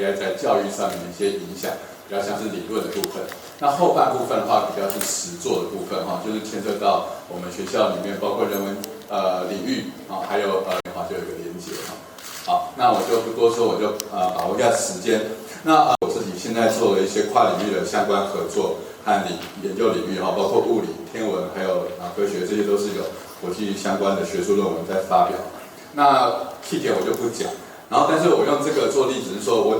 AI 在教育上面的一些影响，比较像是理论的部分。那后半部分的话，比较是实作的部分哈，就是牵涉到我们学校里面包括人文领域啊，还有就有一个连结哈。好，那我就不多说，我就把握一下时间。那我自己现在做了一些跨领域的相关合作和研究领域哈，包括物理、天文还有科学，这些都是有国际相关的学术论文在发表。那细节我就不讲，然后但是我用这个做例子是说，我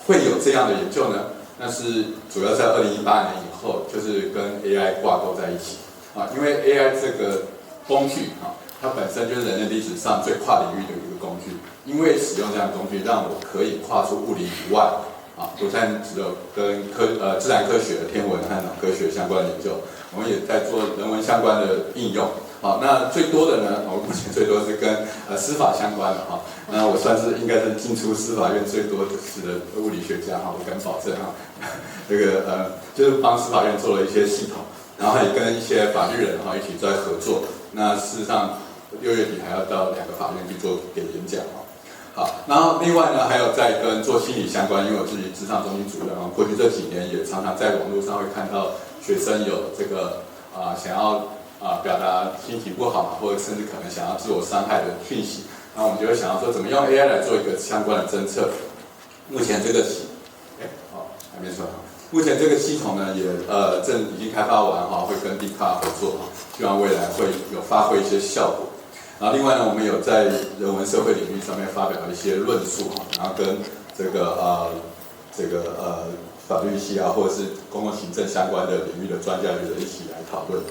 会有这样的研究呢，那是主要在2018年以后，就是跟 AI 挂钩在一起啊，因为 AI 这个工具啊，它本身就是人类历史上最跨领域的一个工具，因为使用这样的工具，让我可以跨出物理以外啊，不但只有跟自然科学、天文和脑科学相关的研究，我们也在做人文相关的应用。好，那最多的呢，我目前最多是跟司法相关的哈。那我算是应该是进出司法院最多的物理学家哈，我敢保证哈。这个就是帮司法院做了一些系统，然后也跟一些法律人哈一起在合作。那事实上6月底还要到2个法院去做给演讲哈。好，然后另外呢，还有在跟做心理相关，因为我自己职场中心主任啊，过去这几年也常常在网络上会看到学生有这个想要表达心情不好，或者甚至可能想要自我伤害的讯息，那我们就会想要说，怎么用 AI 来做一个相关的侦测。目前这个还没说好。目前这个系统呢，也正已经开发完哈，会跟 DeepCard 合作哈，希望未来会有发挥一些效果。然后另外呢，我们有在人文社会领域上面发表一些论述哈，然后跟这个法律系或者是公共行政相关的领域的专家学者一起来讨论。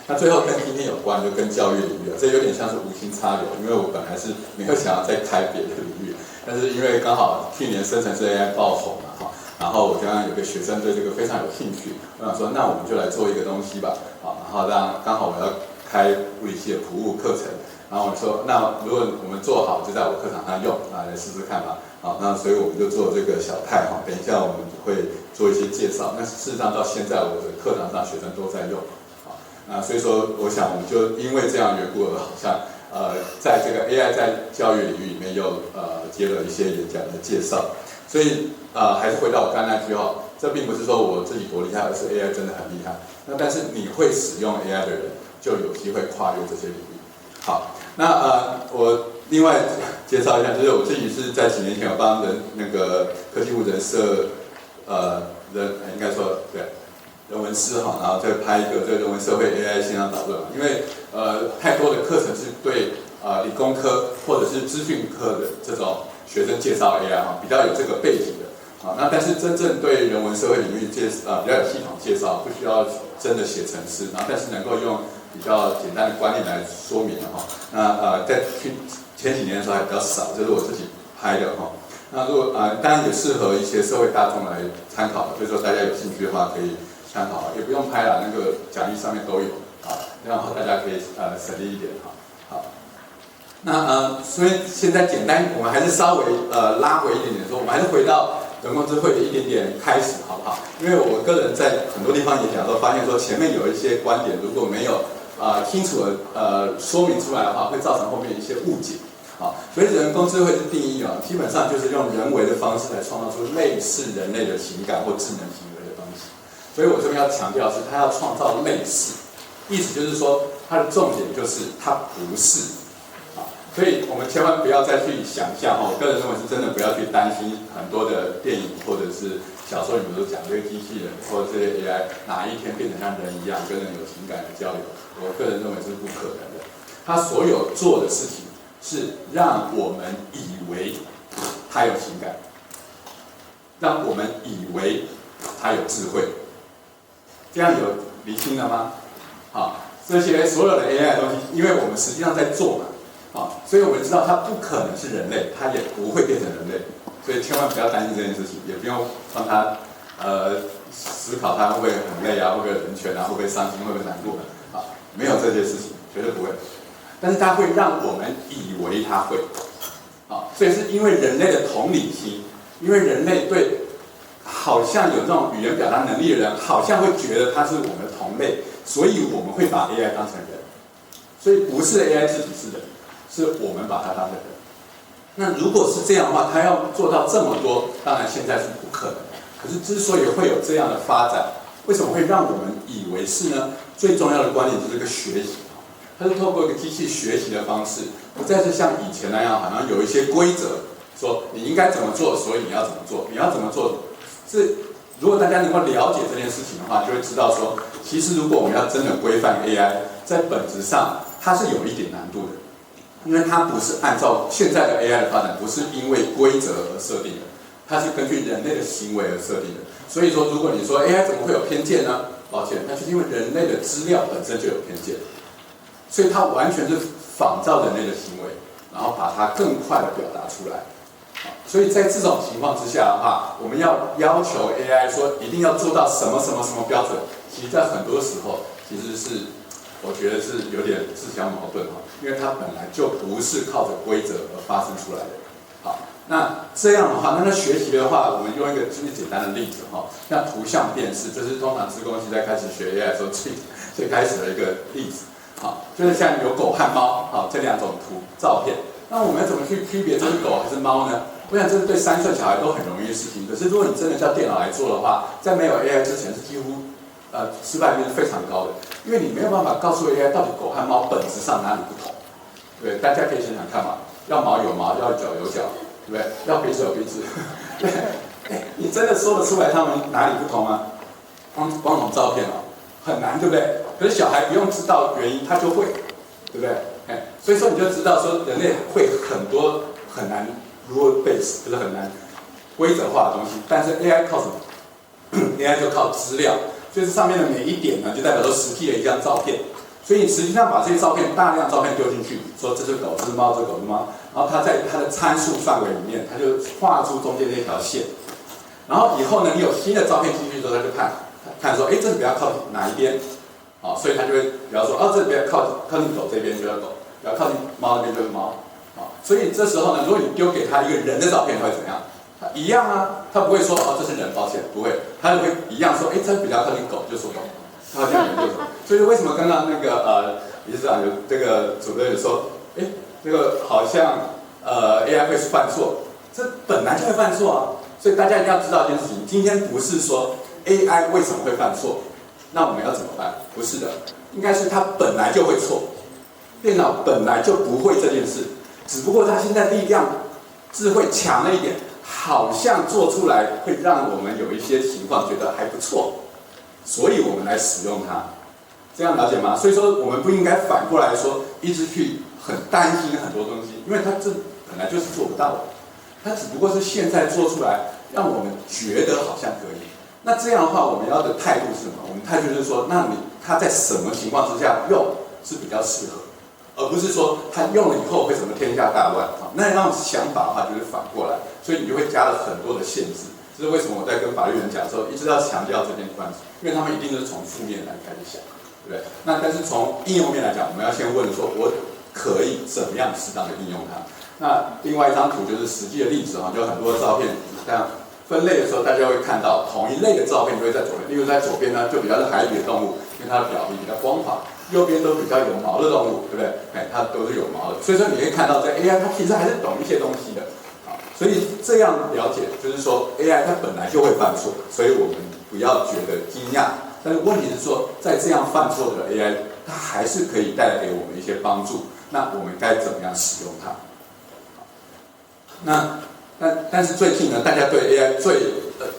那最后跟今天有关，就跟教育领域这有点像是无心插柳，因为我本来是没有想要再开别的领域，但是因为刚好去年生成式 AI 爆红嘛哈，然后我刚刚有个学生对这个非常有兴趣，我想说那我们就来做一个东西吧，然后刚好我要开物理系的普物课程，然后我说那如果我们做好，就在我课堂上用，来试试看吧。好，那所以我们就做这个小泰哈，等一下我们会做一些介绍。那事实上到现在我的课堂上学生都在用。所以说，我想我们就因为这样缘故，好像在这个 AI 在教育领域里面又接了一些演讲的介绍，所以还是回到我刚才那句话，这并不是说我自己多厉害，而是 AI 真的很厉害。那但是你会使用 AI 的人，就有机会跨越这些领域。好，那我另外介绍一下，就是我自己是在几年前有帮那个科技部人社应该说对。人文师哈，然后再拍一个这个人文社会 AI 线上导论，因为太多的课程是对理工科或者是资讯科的这种学生介绍 AI 哈，比较有这个背景的那但是真正对人文社会领域比较有系统介绍，不需要真的写程式，然后但是能够用比较简单的观念来说明哈。那在前几年的时候还比较少，这是我自己拍的哈。那如果当然也适合一些社会大众来参考，所以说大家有兴趣的话可以参考，也不用拍了，那个讲义上面都有这样的话大家可以省力一点好，那所以现在简单，我们还是稍微拉回一点点说，我们还是回到人工智慧的一点点开始，好不好？因为我个人在很多地方演讲都发现说，前面有一些观点如果没有清楚的说明出来的话，会造成后面一些误解。所以人工智慧的定义基本上就是用人为的方式来创造出类似人类的情感或智能行为的东西。所以我这边要强调的是，它要创造类似，意思就是说，它的重点就是它不是所以我们千万不要再去想象我个人认为是真的不要去担心很多的电影或者是小说里面都讲这个机器人或者这些 AI 哪一天变成像人一样跟人有情感的交流，我个人认为是不可能的。它所有做的事情是让我们以为它有情感，让我们以为它有智慧，这样有厘清了吗？好，这些所有的 AI 的东西，因为我们实际上在做嘛，所以我们知道它不可能是人类，它也不会变成人类，所以千万不要担心这件事情，也不用让它思考它会不会很累会不会有人权会不会伤心，会不会难过没有这些事情，绝对不会。但是它会让我们以为它会，所以是因为人类的同理心，因为人类对好像有这种语言表达能力的人，好像会觉得他是我们的同类，所以我们会把 AI 当成人，所以不是 AI 自己是人，是我们把它当成人。那如果是这样的话，它要做到这么多，当然现在是不可能。可是之所以会有这样的发展，为什么会让我们以为是呢？最重要的观点就是这个学习，它是透过一个机器学习的方式，不再是像以前那样，好像有一些规则，说你应该怎么做，所以你要怎么做，你要怎么做。如果大家能够了解这件事情的话，就会知道说，其实如果我们要真的规范 AI， 在本质上它是有一点难度的，因为它不是按照现在的 AI 的发展，不是因为规则而设定的，它是根据人类的行为而设定的。所以说，如果你说 AI 怎么会有偏见呢？抱歉，那就是因为人类的资料本身就有偏见，所以它完全是仿照人类的行为，然后把它更快的表达出来。所以在这种情况之下的话，我们要求 AI 说一定要做到什么什么什么标准，其实在很多时候其实是我觉得是有点自相矛盾哈，因为它本来就不是靠着规则而发生出来的。好，那这样的话，那学习的话，我们用一个最简单的例子哈，像图像辨识，就是通常资工系在开始学 AI 的时候最开始的一个例子。好，就是像有狗和猫，好这两种照片。那我们要怎么去区别这是狗还是猫呢？我想这是对3岁小孩都很容易的事情。可是如果你真的叫电脑来做的话，在没有 AI 之前是几乎失败率是非常高的，因为你没有办法告诉 AI 到底狗和猫本质上哪里不同。对，大家可以想想看嘛，要毛有毛，要脚有脚，对不对？要鼻子有鼻子，对，你真的说得出来他们哪里不同吗？光从照片哦，很难，对不对？可是小孩不用知道原因，他就会，对不对？所以说你就知道说人类会很多很难 rule base， 就是很难规则化的东西，但是 AI 靠什么？AI 就靠资料，所以这上面的每一点呢，就代表说实际的一张照片。所以你实际上把这些照片大量照片丢进去，说这是狗，这是猫，这是狗是猫，然后它在它的参数范围里面，它就画出中间那条线。然后以后呢，你有新的照片进去之后，它就看说，这比较靠近哪一边？所以他就会，比方说，这比较靠近狗这边就要狗，比较靠近猫那边就是猫，所以这时候呢，如果你丢给他一个人的照片，他会怎么样？他一样啊，他不会说这是人，抱歉，不会，他就会一样说，这比较靠近狗，就说狗，靠近人就说。所以为什么刚刚那个理事长有这个主任有说，这个好像AI 会犯错，这本来就会犯错啊，所以大家一定要知道一件事情，今天不是说 AI 为什么会犯错。那我们要怎么办？不是的，应该是它本来就会错，电脑本来就不会这件事，只不过它现在力量、智慧强了一点，好像做出来会让我们有一些情况觉得还不错，所以我们来使用它，这样了解吗？所以说我们不应该反过来说，一直去很担心很多东西，因为它这本来就是做不到的，它只不过是现在做出来，让我们觉得好像可以。那这样的话，我们要的态度是什么？我们态度就是说，那它在什么情况之下用是比较适合，而不是说它用了以后会什么天下大乱啊？那样想法的话就是反过来，所以你就会加了很多的限制。这是为什么我在跟法律人讲的时候，一直要强调这件关系，因为他们一定是从负面来开始想，对不对？那但是从应用面来讲，我们要先问说，我可以怎么样适当的应用它？那另外一张图就是实际的例子就很多照片，像分类的时候，大家会看到同一类的照片就会在左边，例如在左边呢，就比较是海里的动物，因为它的表皮比较光滑；右边都比较有毛的动物，对不对？它都是有毛的。所以说你可以看到，在 AI 它其实还是懂一些东西的，所以这样了解，就是说 AI 它本来就会犯错，所以我们不要觉得惊讶。但是问题是说，在这样犯错的 AI， 它还是可以带来给我们一些帮助。那我们该怎么样使用它？但是最近呢，大家对 AI 最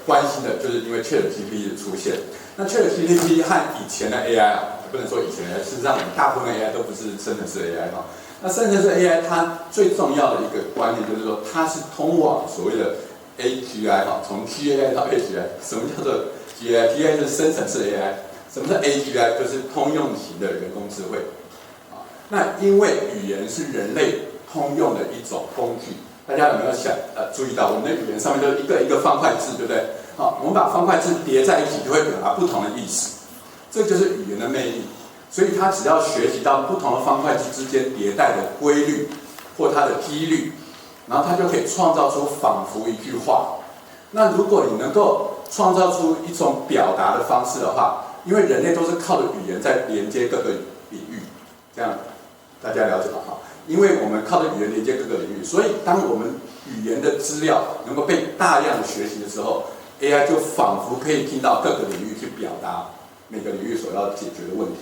关心的就是因为 ChatGPT 的出现。那 ChatGPT 和以前的 AI 不能说以前的 AI， 事实上我们大部分 AI 都不是生成式 AI 那生成式 AI 它最重要的一个观念就是说，它是通往所谓的 AGI 从 GAI 到 AGI。什么叫做 GAI？GAI 就是生成式 AI。什么是 AGI？ 就是通用型的人工智慧。那因为语言是人类通用的一种工具。大家有没有注意到，我们的语言上面就是一个一个方块字，对不对？我们把方块字叠在一起，就会表达不同的意思，这就是语言的魅力。所以它只要学习到不同的方块字之间迭代的规律或它的几率，然后它就可以创造出仿佛一句话。那如果你能够创造出一种表达的方式的话，因为人类都是靠着语言在连接各个领域，这样大家了解了哈。因为我们靠着语言连接各个领域，所以当我们语言的资料能够被大量的学习的时候 ，AI 就仿佛可以听到各个领域去表达每个领域所要解决的问题。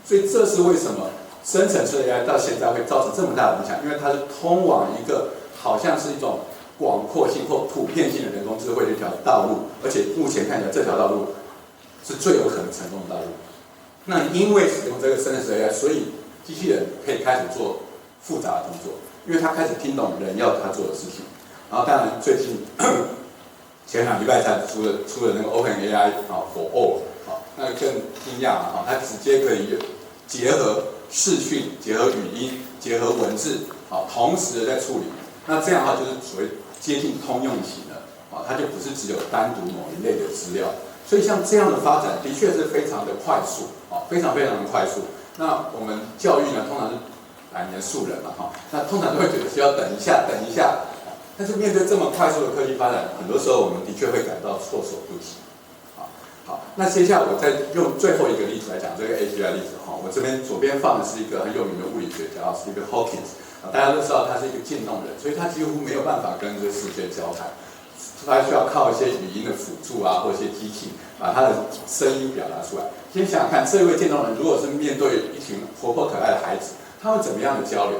所以这是为什么生成式 AI 到现在会造成这么大的影响，因为它是通往一个好像是一种广阔性或普遍性的人工智慧的一条道路，而且目前看起来这条道路是最有可能成功的道路。那因为使用这个生成式 AI， 所以机器人可以开始做复杂的动作，因为它开始听懂人要它做的事情。然后当然最近前2礼拜才出了那个 OpenAI for All 那个更惊讶了它直接可以结合视讯、结合语音、结合文字同时的在处理。那这样的话就是所谓接近通用型的它就不是只有单独某一类的资料。所以像这样的发展的确是非常的快速非常非常的快速。那我们教育呢，通常是百年树人嘛那通常都会觉得需要等一下。但是面对这么快速的科技发展，很多时候我们的确会感到措手不及。好，那接下来我再用最后一个例子来讲这个 AGI 例子我这边左边放的是一个很有名的物理学家Stephen Hawking，大家都知道他是一个渐冻人，所以他几乎没有办法跟这个世界交谈，他需要靠一些语音的辅助或一些机器把他的声音表达出来。先想想看，这位渐冻人如果是面对一群活泼可爱的孩子，他会怎么样的交流？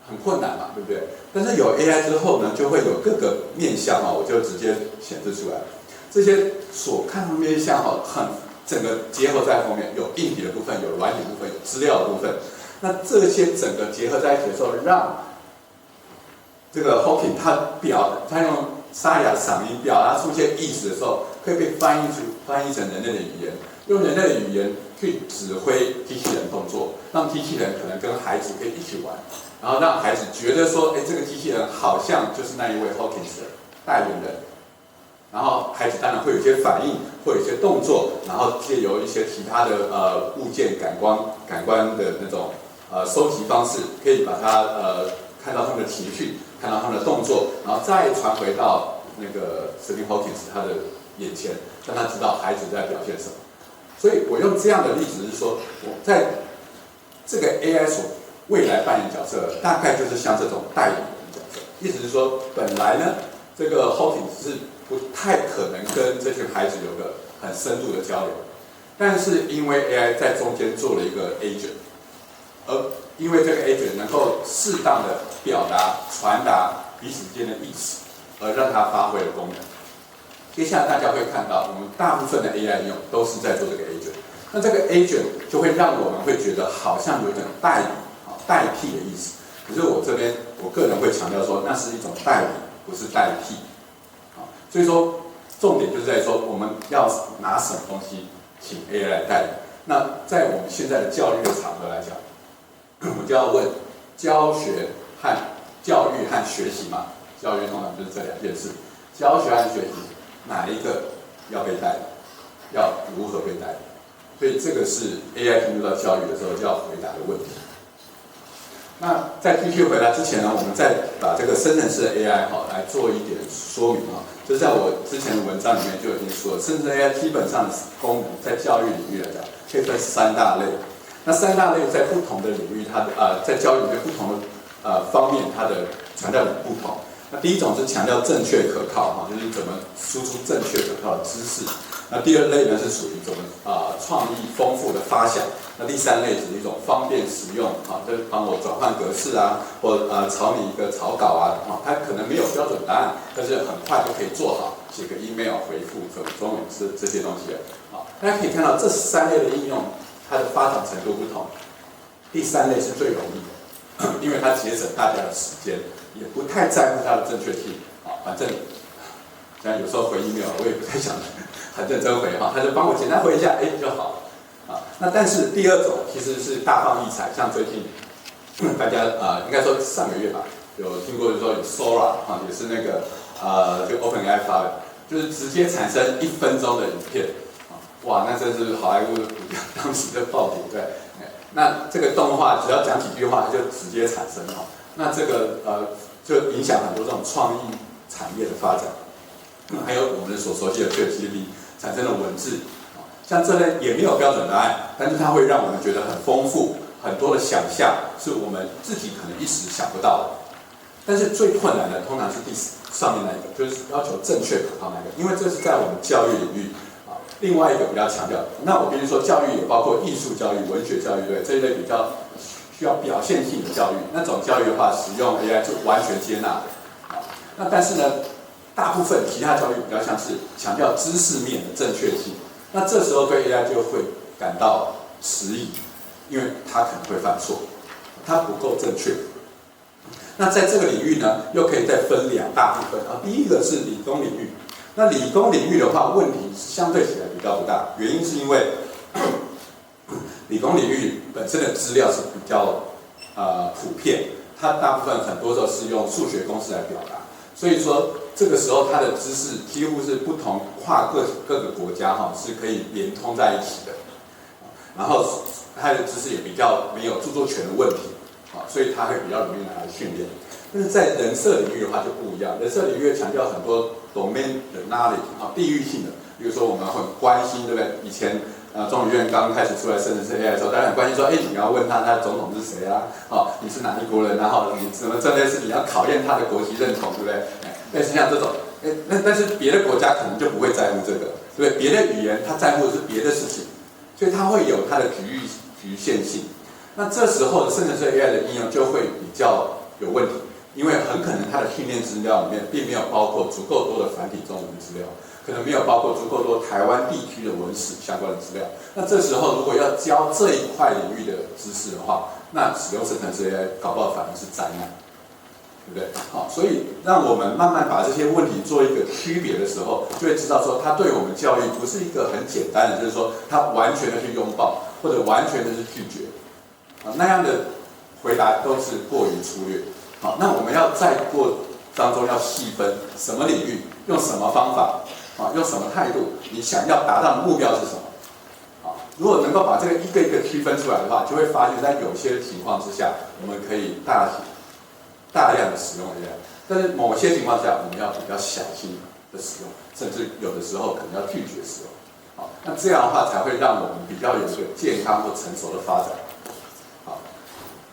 很困难嘛，对不对？但是有 AI 之后呢，就会有各个面向我就直接显示出来。这些所看到的面向很整个结合在后面，有硬体的部分，有软体的部分，有资料的部分。那这些整个结合在一起的时候，让这个 Hawking 他用沙哑嗓音表达出一些意思的时候，可以被翻译成人类的语言，用人类的语言去指挥机器人动作，让机器人可能跟孩子可以一起玩，然后让孩子觉得说，这个机器人好像就是那一位 Hawking 的代言人。然后孩子当然会有一些反应，会有一些动作，然后借由一些其他的物件、感官的那种收集方式，可以把它看到他们的情绪，看到他们的动作，然后再传回到那个 Stephen Hawking 他的眼前，让他知道孩子在表现什么。所以我用这样的例子是说，我在这个 AI 所未来扮演角色，大概就是像这种代理人角色。意思是说，本来呢，这个 Hawking 是不太可能跟这群孩子有个很深度的交流，但是因为 AI 在中间做了一个 agent， 而因为这个 agent 能够适当的表达、传达彼此间的意思，而让它发挥了功能。接下来大家会看到，我们大部分的 AI 应用都是在做这个 agent， 那这个 agent 就会让我们会觉得好像有点代理、代替的意思。可是我这边我个人会强调说，那是一种代理，不是代替。所以说，重点就是在说我们要拿什么东西请 AI 来代理。那在我们现在的教育的场合来讲，我就要问教学和教育和学习嘛，教育通常就是这2件事，教学和学习哪一个要被代理，要如何被代理？所以这个是 AI 进入到教育的时候就要回答的问题。那在继续回答之前呢，我们再把这个生成式的 AI 来做一点说明就是在我之前的文章里面就已经说了，生成式 AI 基本上的功能在教育领域来讲，可以分3大类。那3大类在不同的领域，它的在教育里面不同的方面，它的强调不同。那第一种是强调正确可靠就是怎么输出正确可靠的知识。那第2类呢是属于怎么创意丰富的发想。那第3类是一种方便实用就是帮我转换格式或草拟一个草稿它可能没有标准答案，但是很快就可以做好，写个 email 回复中文这些东西大家可以看到这3类的应用，它的发展程度不同。第3类是最容易的，因为它节省大家的时间，也不太在乎它的正确性反正像有时候回 email 我也不太想很认真回他就帮我简单回一下就好了那但是第2种其实是大放异彩，像最近大家应该说上个月吧，有听过就是说有 Sora 也是那个就 OpenAI 发的，就是直接产生1分钟的影片哇，那真是好莱坞当时的爆点对。那这个动画只要讲几句话就直接产生那这个就影响很多这种创意产业的发展。还有我们所熟悉的 ChatGPT 产生的文字像这类也没有标准答案，但是它会让我们觉得很丰富、很多的想象是我们自己可能一时想不到的。但是最困难的通常是上面那一个，就是要求正确可靠那个，因为这是在我们教育领域啊。另外一个比较强调，那我必须说，教育也包括艺术教育、文学教育，对这一类比较需要表现性的教育，那种教育的话，使用 AI 就完全接纳的。啊，那但是呢，大部分其他教育比较像是强调知识面的正确性，那这时候对 AI 就会感到迟疑，因为它可能会犯错，它不够正确。那在这个领域呢，又可以再分两大部分啊。第一个是理工领域，那理工领域的话，问题相对起来比较不大，原因是因为理工领域本身的资料是比较普遍，它大部分很多时候是用数学公式来表达，所以说这个时候它的知识几乎是不同跨各个国家是可以连通在一起的，然后它的知识也比较没有著作权的问题。所以它会比较容易拿来训练，但是在人设领域的话就不一样。人设领域强调很多 domain 的 knowledge 地域性的，比如说我们很关心，对不对？以前中研院刚开始出来生成式 AI 的时候，大家很关心说，你要问他总统是谁啊？你是哪一国人？然后你什么这类事情要考验他的国籍认同，对不对？类似像这种，但是别的国家可能就不会在乎这个，对不对？别的语言他在乎的是别的事情，所以它会有它的局限性。那这时候的生成式 AI 的应用就会比较有问题，因为很可能它的训练资料里面并没有包括足够多的繁体中文资料，可能没有包括足够多台湾地区的文史相关的资料。那这时候如果要教这一块领域的知识的话，那使用生成式 AI 搞不好反而是灾难，对不对？好，所以让我们慢慢把这些问题做一个区别的时候，就会知道说，它对我们教育不是一个很简单的，就是说它完全的去拥抱，或者完全的是拒绝。那样的回答都是过于粗略。好，那我们要在当中要细分什么领域，用什么方法，用什么态度，你想要达到的目标是什么？如果能够把这个一个一个区分出来的话，就会发现，在有些情况之下，我们可以大量的使用 AI， 但是某些情况下，我们要比较小心的使用，甚至有的时候可能要拒绝使用。好，那这样的话才会让我们比较有一个健康或成熟的发展。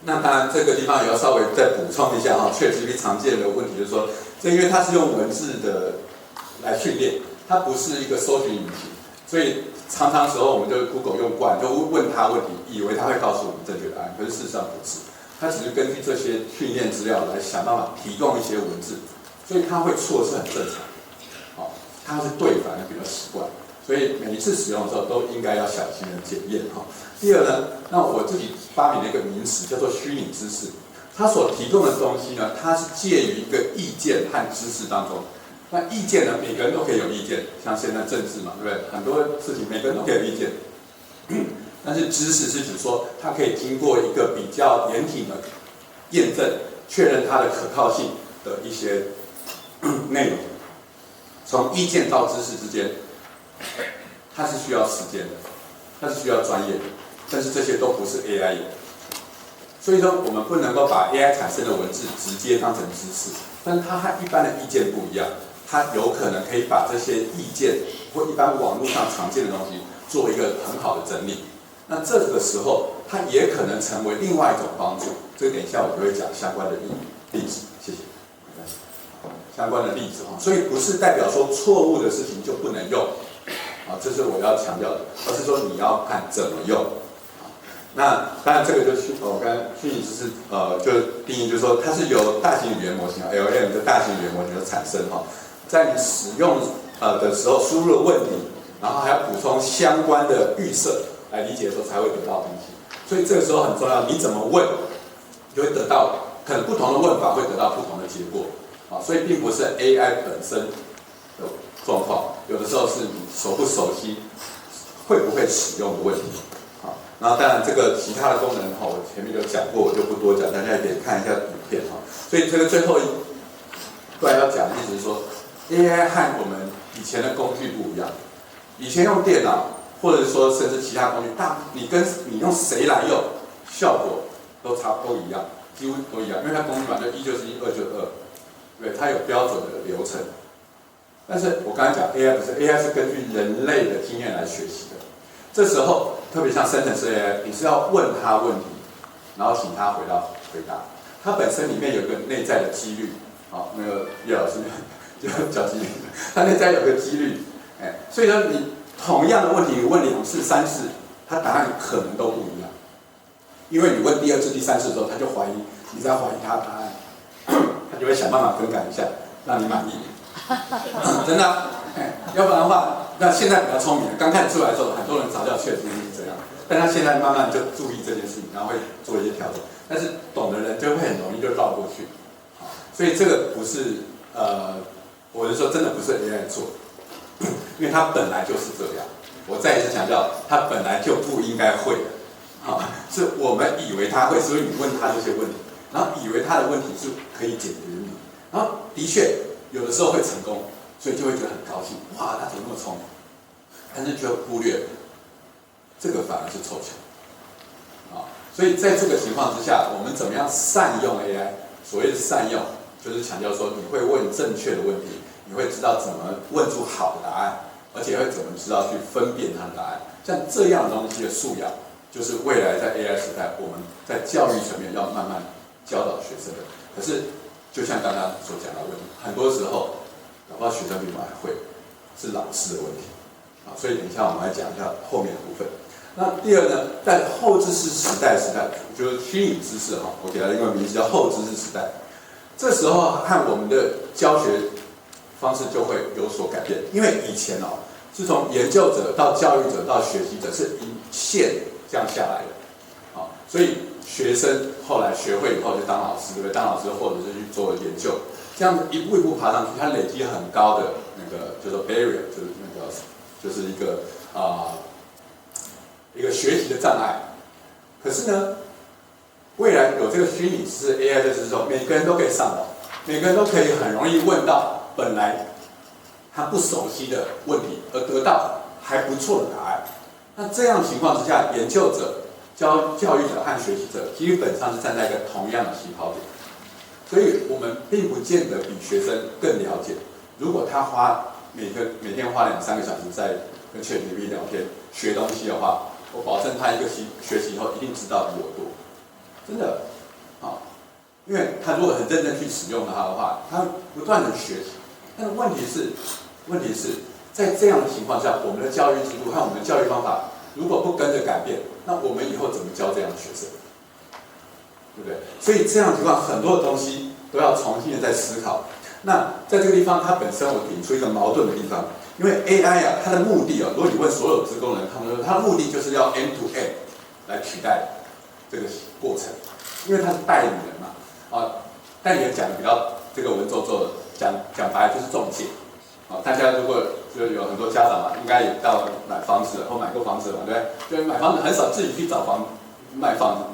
那当然，这个地方也要稍微再补充一下ChatGPT 常见的问题就是说，因为它是用文字的来训练，它不是一个搜寻引擎，所以常常时候我们就 Google 用惯，就问它问题，以为它会告诉我们正确答案，可是事实上不是，它只是根据这些训练资料来想办法提供一些文字，所以它会错是很正常。它是对反而比较习惯，所以每一次使用的时候都应该要小心的检验第二呢，那我自己发明了一个名词叫做虚拟知识，它所提供的东西呢，它是介于一个意见和知识当中。那意见呢，每个人都可以有意见，像现在政治嘛，对不对？很多事情每个人都可以有意见。但是知识是指说，它可以经过一个比较严谨的验证，确认它的可靠性的一些内容。从意见到知识之间，它是需要时间的，它是需要专业的。但是这些都不是 AI 有，所以说我们不能够把 AI 产生的文字直接当成知识，但是它和一般的意见不一样，它有可能可以把这些意见或一般网络上常见的东西做一个很好的整理。那这个时候，它也可能成为另外一种帮助。这个等一下我就会讲相关的例子，谢谢。相关的例子所以不是代表说错误的事情就不能用这是我要强调的，而是说你要看怎么用。那当然，这个就是我刚才虚拟知识就定义就是说，它是由大型语言模型 LLM 的大型语言模型的产生在你使用的时候输入了问题，然后还要补充相关的预设来理解的时候才会得到东西。所以这个时候很重要，你怎么问，就会得到可能不同的问法会得到不同的结果所以并不是 AI 本身的状况，有的时候是你熟不熟悉，会不会使用的问题。然后当然这个其他的功能我前面有讲过，我就不多讲，大家也可以看一下影片所以这个最后一段要讲的意思是说 ，AI 和我们以前的工具不一样。以前用电脑，或者说甚至其他工具，你用谁来用，效果都一样，几乎都一样，因为它工具嘛，就1就是1，2就是2，对，它有标准的流程。但是我刚才讲 AI 不是 ，AI 是根据人类的经验来学习的。这时候，特别像生成式 AI， 你是要问它问题，然后请他回答。它本身里面有个内在的几率，好，那个叶老师就叫几率，它内在有个几率，所以呢，你同样的问题你问2次、3次，它答案可能都不一样，因为你问第2次、第3次的时候，他就怀疑你在怀疑他的答案，他就会想办法更改一下，让你满意。真的啊，要不然的话，那现在比较聪明了，刚开始出来的时候，很多人嘲笑确实是这样，但他现在慢慢就注意这件事情，然后会做一些调整。但是懂的人就会很容易就绕过去，所以这个不是我是说真的不是 AI 做，因为它本来就是这样。我再一次强调，它本来就不应该会的，是我们以为它会，所以你问他这些问题，然后以为他的问题是可以解决你，然后的确有的时候会成功，所以就会觉得很高兴，哇，他怎么那么聪明？但是却忽略这个反而是凑巧。所以在这个情况之下，我们怎么样善用 AI？ 所谓的善用，就是强调说你会问正确的问题，你会知道怎么问出好的答案，而且会怎么知道去分辨它的答案。像这样的东西的素养，就是未来在 AI 时代，我们在教育层面要慢慢教导学生的。可是，就像刚刚所讲的问题，很多时候，搞不好学生比我们还会，是老师的问题。所以等一下我们来讲一下后面的部分。那第二呢，在后知识时代，就是虚拟知识哈，我给它一个名字叫后知识时代。这时候和我们的教学方式就会有所改变，因为以前是从研究者到教育者到学习者是一线这样下来的，所以学生后来学会以后就当老师，对不对？当老师或者是去做研究，这样子一步一步爬上去，他累积很高的那个叫做 barrier， 就是一个学习的障碍。可是呢，未来有这个虚拟知识 AI 的时候，每个人都可以上网，每个人都可以很容易问到本来他不熟悉的问题，而得到还不错的答案。那这样的情况之下，研究者、教育者和学习者基本上是站在一个同样的起跑点，所以我们并不见得比学生更了解。如果他每天花2-3个小时在跟 ChatGPT 聊天学东西的话，我保证他一个学习以后一定知道比我多，真的，因为他如果很认真去使用它的话，他不断的学习。但是问题是在这样的情况下，我们的教育制度和我们的教育方法如果不跟着改变，那我们以后怎么教这样的学生？对不对？所以这样的情况，很多的东西都要重新的再思考。那在这个地方，它本身我点出一个矛盾的地方。因为 AI 它的目的如果你问所有职工人，他们说它的目的就是要 end to end 来取代这个过程，因为它是代理人嘛，代理人讲的比较这个文绉绉的，讲白了就是中介，大家如果就有很多家长嘛，应该也到买房子或买过房子嘛，对不对？就买房子很少自己去找卖房子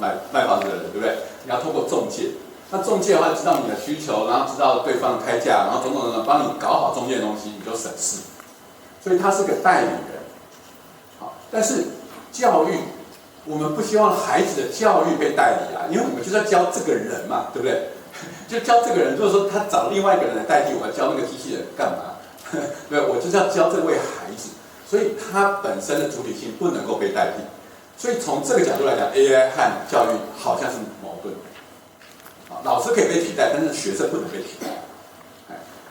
的人，对不对？你要透过中介。那中介的话，知道你的需求，然后知道对方的开价，然后种种帮你搞好中介的东西，你就省事。所以他是个代理人，但是教育，我们不希望孩子的教育被代理因为我们就是要教这个人嘛，对不对？就教这个人，如果说他找另外一个人来代替我，要教那个机器人干嘛？对，我就是要教这位孩子，所以他本身的主体性不能够被代替。所以从这个角度来讲 ，AI 和教育好像是矛盾。老师可以被取代，但是学生不能被取代。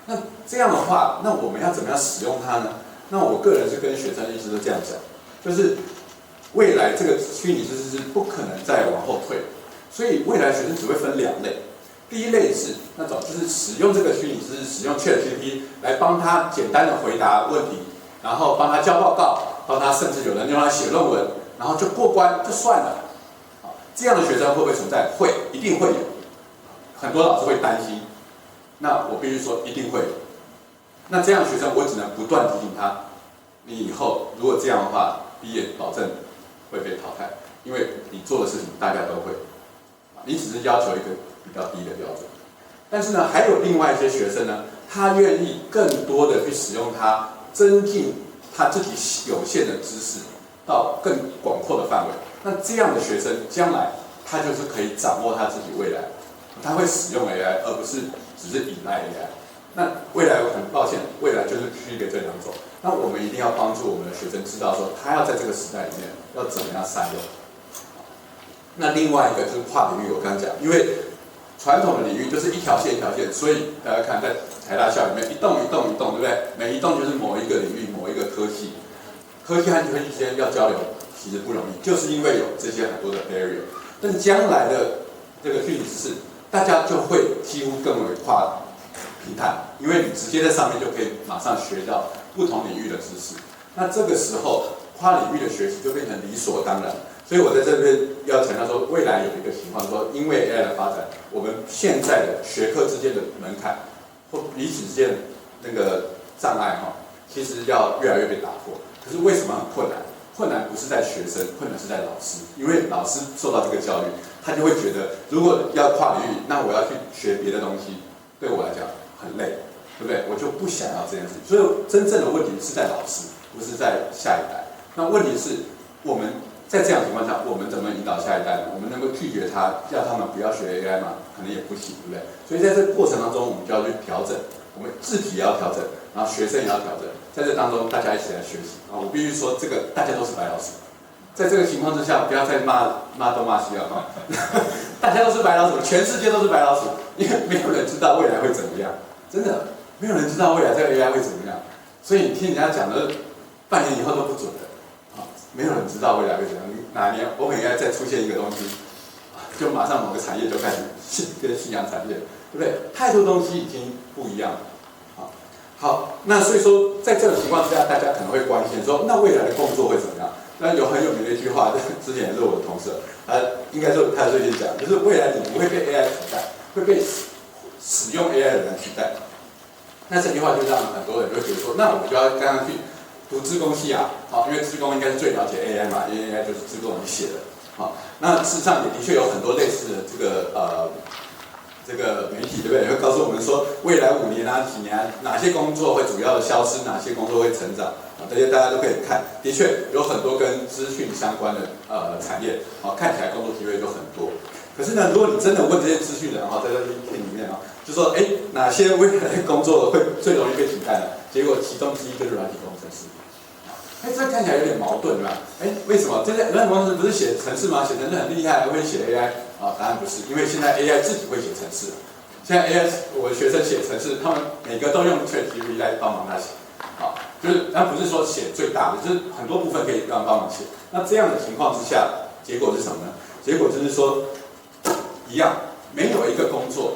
那这样的话，那我们要怎么样使用它呢？那我个人是跟学生一直都这样讲，就是未来这个虚拟知识是不可能再往后退，所以未来学生只会分2类。第一类是那种就是使用这个虚拟知识，使用 ChatGPT 来帮他简单的回答问题，然后帮他交报告，帮他甚至有人用来写论文，然后就过关就算了。这样的学生会不会存在？会，一定会有。很多老师会担心，那我必须说一定会有。那这样的学生，我只能不断提醒他，你以后如果这样的话，毕业保证会被淘汰，因为你做的事情大家都会，你只是要求一个比较低的标准。但是呢，还有另外一些学生呢，他愿意更多的去使用它，增进他自己有限的知识到更广阔的范围。那这样的学生，将来他就是可以掌握他自己未来，他会使用 AI， 而不是只是依赖 AI。那未来我很抱歉，未来就是区别这2种。那我们一定要帮助我们的学生知道说，他要在这个时代里面要怎么样善用。那另外一个就是跨领域，我刚刚讲，因为传统的领域就是一条线一条线，所以大家看在台大校里面一栋一栋一栋，对不对？每一栋就是某一个领域某一个科系，科技和科技之间要交流其实不容易，就是因为有这些很多的 barrier。但是将来的这个虚拟知识，大家就会几乎更为跨平台，因为你直接在上面就可以马上学到不同领域的知识。那这个时候跨领域的学习就变成理所当然。所以我在这边要强调说，未来有一个情况说，因为 AI 的发展，我们现在的学科之间的门槛或彼此之间的那个障碍其实要越来越被打破。可是为什么很困难？困难不是在学生，困难是在老师，因为老师受到这个教育，他就会觉得，如果要跨领域，那我要去学别的东西，对我来讲很累，对不对？我就不想要这件事情。所以真正的问题是在老师，不是在下一代。那问题是我们在这样的情况下，我们怎么引导下一代呢？我们能够拒绝他，叫他们不要学 AI 吗？可能也不行，对不对？所以在这个过程当中，我们就要去调整，我们自己也要调整，然后学生也要调整。在这当中，大家一起来学习啊！我必须说，这个大家都是白老鼠。在这个情况之下，不要再骂东骂西了大家都是白老鼠，全世界都是白老鼠，因为没有人知道未来会怎么样，真的没有人知道未来这个 AI 会怎么样。所以你听人家讲的，半年以后都不准的。没有人知道未来会怎样，哪年OpenAI再出现一个东西，就马上某个产业就开始跟信仰产业，对不对？太多东西已经不一样了。好，那所以说，在这个情况之下，大家可能会关心说，那未来的工作会怎么样？那有很有名的一句话，之前也是我的同事，应该说他最近讲，就是未来你不会被 AI 取代，会被使用 AI 的人取代。那这句话就让很多人就觉得说，那我就要刚刚去读资工系啊，因为资工应该是最了解 AI 嘛，因为 AI 就是资工人写的。那事实上也的确有很多类似的这个媒体，对不对？也会告诉我们说，未来5年啊、几年哪些工作会主要的消失，哪些工作会成长这些大家都可以看。的确有很多跟资讯相关的产业看起来工作机会就很多。可是呢，如果你真的问这些资讯人在这篇里面就说哪些未来的工作会最容易被取代呢？结果其中之一就是软体工程师。这看起来有点矛盾，对吧？为什么这些软体工程师不是写程式吗？写程式很厉害，会写 AI 答案不是，因为现在 AI 自己会写程式。现在 AI 我的学生写程式，他们每个都用 ChatGPT 来帮忙他写，就是他不是说写最大的，就是很多部分可以让他帮忙写。那这样的情况之下，结果是什么呢？结果就是说，一样，没有一个工作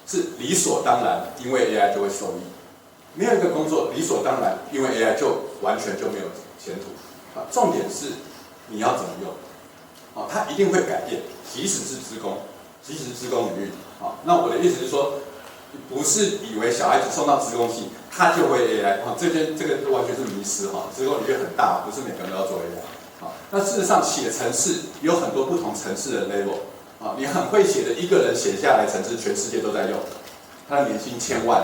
是理所当然，因为 AI 就会受益。没有一个工作理所当然，因为 AI 就完全就没有前途。重点是你要怎么用，它一定会改变，即使是资工领域。那我的意思是说，不是以为小孩子送到资工系，他就会 AI。这个完全是迷思。资工领域很大，不是每个人都要做 AI。那事实上写程式有很多不同程式的 level。你很会写的一个人写下来程式，全世界都在用，他的年薪1000万。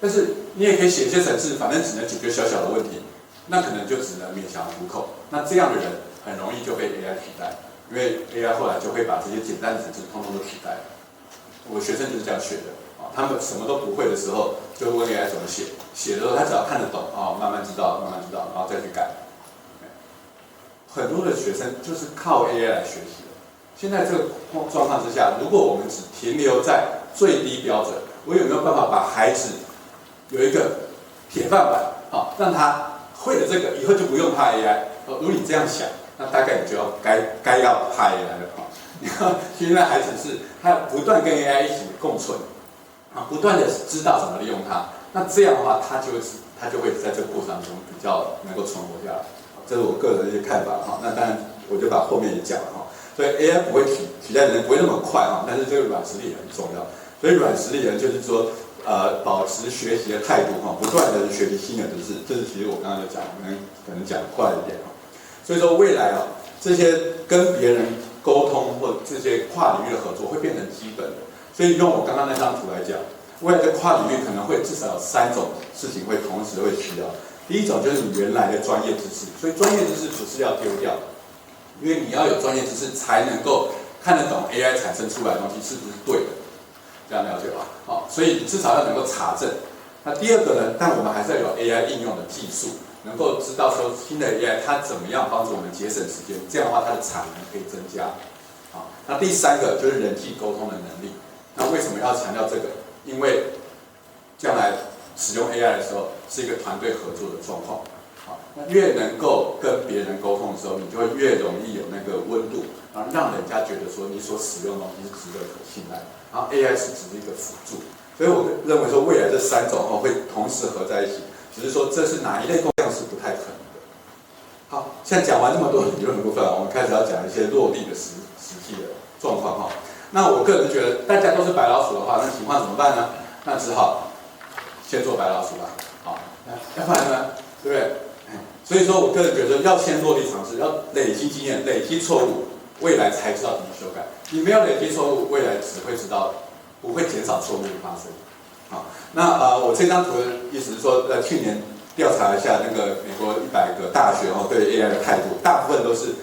但是你也可以写一些程式，反正只能解决小小的问题，那可能就只能勉强糊口。那这样的人很容易就被 AI 取代，因为 AI 后来就会把这些简单的程式通通都取代。我学生就是这样学的他们什么都不会的时候，就问 AI 怎么写，写的时候他只要看得懂慢慢知道，然后再去改。很多的学生就是靠 AI 来学习的。现在这个状况之下，如果我们只停留在最低标准，我有没有办法把孩子有一个铁饭碗让他会了这个以后就不用怕 AI。如果你这样想，那大概你就要该要怕 AI 了你看现在孩子是他不断跟 AI 一起共存不断的知道怎么利用它。那这样的话，他就会在这个过程中比较能够存活下来。这是我个人的一些看法那当然我就把后面也讲了所以 AI 不会取代人，不会那么快但是这个软实力也很重要。所以软实力人就是说保持学习的态度不断的学习新的知识。这是其实我刚刚就讲，可能讲快一点所以说未来这些跟别人沟通或这些跨领域的合作会变成基本的。所以用我刚刚那张图来讲，未来的跨领域可能会至少有3种事情会同时会需要。第一种就是你原来的专业知识，所以专业知识不是要丢掉，因为你要有专业知识才能够看得懂 AI 产生出来的东西是不是对的，这样了解吧？所以你至少要能够查证。那第二个呢，但我们还是要有 AI 应用的技术。能够知道说新的 AI 它怎么样帮助我们节省时间，这样的话它的产能可以增加。好，那第三个就是人际沟通的能力。那为什么要强调这个？因为将来使用 AI 的时候是一个团队合作的状况。好，那越能够跟别人沟通的时候，你就会越容易有那个温度，然后让人家觉得说你所使用的东西是值得可信赖。然后 AI 是只是一个辅助，所以我认为说未来这三种会同时合在一起，只是说这是哪一类工作是不太可能的。好，现在讲完这么多理论的部分，我们开始要讲一些落地的实际的状况哈。那我个人觉得，大家都是白老鼠的话，那情况怎么办呢？那只好先做白老鼠吧。好，要不然呢，对不对？所以说我个人觉得要先落地尝试，要累积经验，累积错误，未来才知道怎么修改。你没有累积错误，未来只会知道不会减少错误的发生。好，那我这张图的意思是说，在去年调查一下那个美国100个大学对 AI 的态度，大部分都是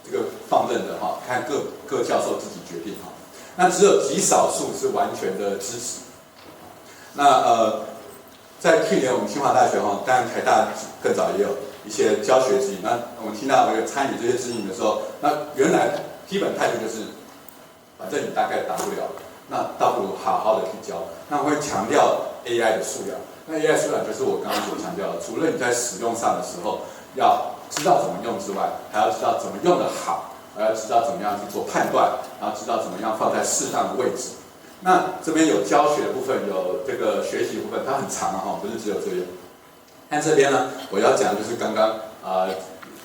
这个放任的哈，看各教授自己决定哈。那只有极少数是完全的支持。那在去年我们清华大学当然台大更早也有一些教学指引。那我们听到参与这些指引的时候，那原来基本态度就是，反正你大概答不了，那倒不如好好的去教。那我会强调 AI 的素养。那 AI 素养就是我刚刚所强调的，除了你在使用上的时候要知道怎么用之外，还要知道怎么用的好，还要知道怎么样去做判断，然后知道怎么样放在适当的位置。那这边有教学的部分，有这个学习的部分，它很长不是只有这边。但这边呢，我要讲的就是刚刚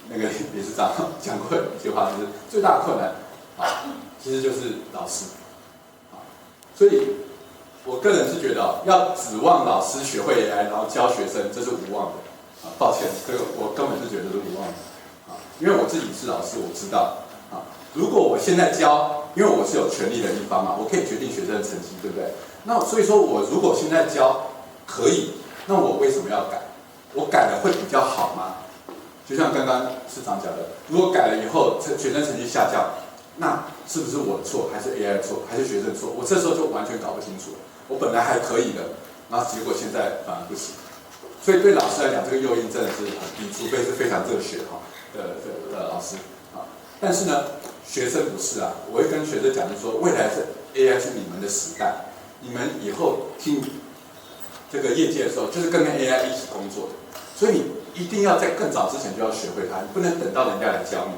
那个理事长讲过一句话，就是最大的困难其实就是老师所以我个人是觉得要指望老师学会 AI， 然后教学生，这是无望的抱歉，这个我根本是觉得是无望的因为我自己是老师，我知道如果我现在教，因为我是有权利的一方嘛，我可以决定学生的成绩，对不对？那所以说我如果现在教可以，那我为什么要改？我改了会比较好吗？就像刚刚市长讲的，如果改了以后学生成绩下降，那是不是我的错，还是 AI 的错，还是学生的错？我这时候就完全搞不清楚了。我本来还可以的，然后结果现在反而不行。所以对老师来讲，这个诱因真的是很低，除非是非常热血的老师但是呢，学生不是我会跟学生讲，就是说，未来是 AI 是你们的时代，你们以后进这个业界的时候，就是跟 AI 一起工作的，所以你一定要在更早之前就要学会它，你不能等到人家来教你。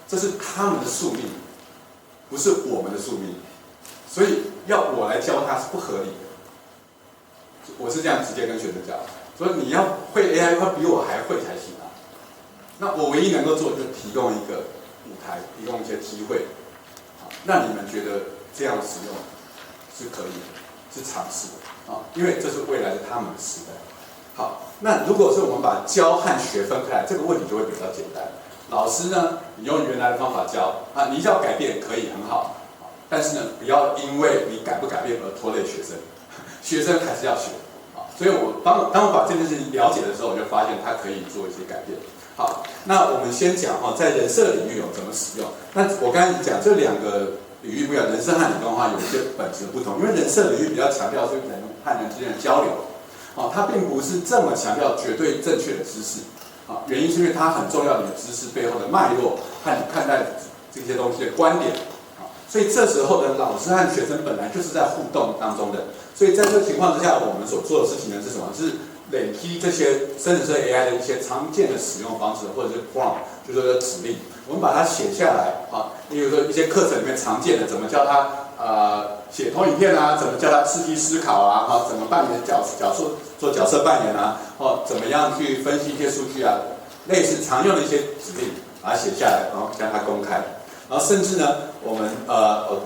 这是他们的宿命，不是我们的宿命，所以要我来教他是不合理的。我是这样直接跟学生讲，说你要会 AI， 要比我还会才行那我唯一能够做的就是提供一个舞台，提供一些机会，让你们觉得这样使用是可以的，是尝试的因为这是未来的他们的时代。好，那如果是我们把教和学分开来，这个问题就会比较简单。老师呢，你用原来的方法教你要改变可以很好，但是呢，不要因为你改不改变而拖累学生，学生还是要学所以当我把这件事情了解的时候，我就发现它可以做一些改变。好，那我们先讲在人社领域有怎么使用。那我刚才讲这两个领域不一样，人社和理工的话有一些本质不同，因为人社领域比较强调是人和人之间的交流，它并不是这么强调绝对正确的知识，原因是因为它很重要你的知识背后的脉络和你看待这些东西的观点，所以这时候的老师和学生本来就是在互动当中的，所以在这个情况之下，我们所做的事情呢是什么？是累积这些生成式 AI 的一些常见的使用方式，或者是 prompt， 就是说指令，我们把它写下来例如说一些课程里面常见的，怎么教他写投影片怎么教他刺激思考怎么扮演做角色扮演怎么样去分析一些数据类似常用的一些指令，把它写下来，然后将它公开，然后甚至呢，我们我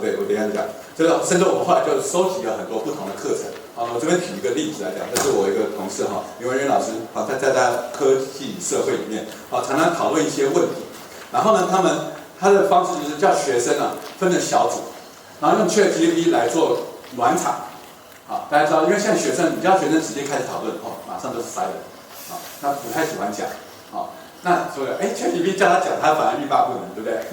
等一下就讲，甚至我们后来就收集了很多不同的课程。我这边举一个例子来讲，这是我一个同事林文渊老师在科技社会里面常常讨论一些问题，然后呢，他的方式就是叫学生分成小组，然后用 ChatGPT 来做暖场。大家知道，因为现在你叫学生直接开始讨论马上就是塞了他不太喜欢讲那所以ChatGPT 叫他讲，他反而欲罢不能，对不对？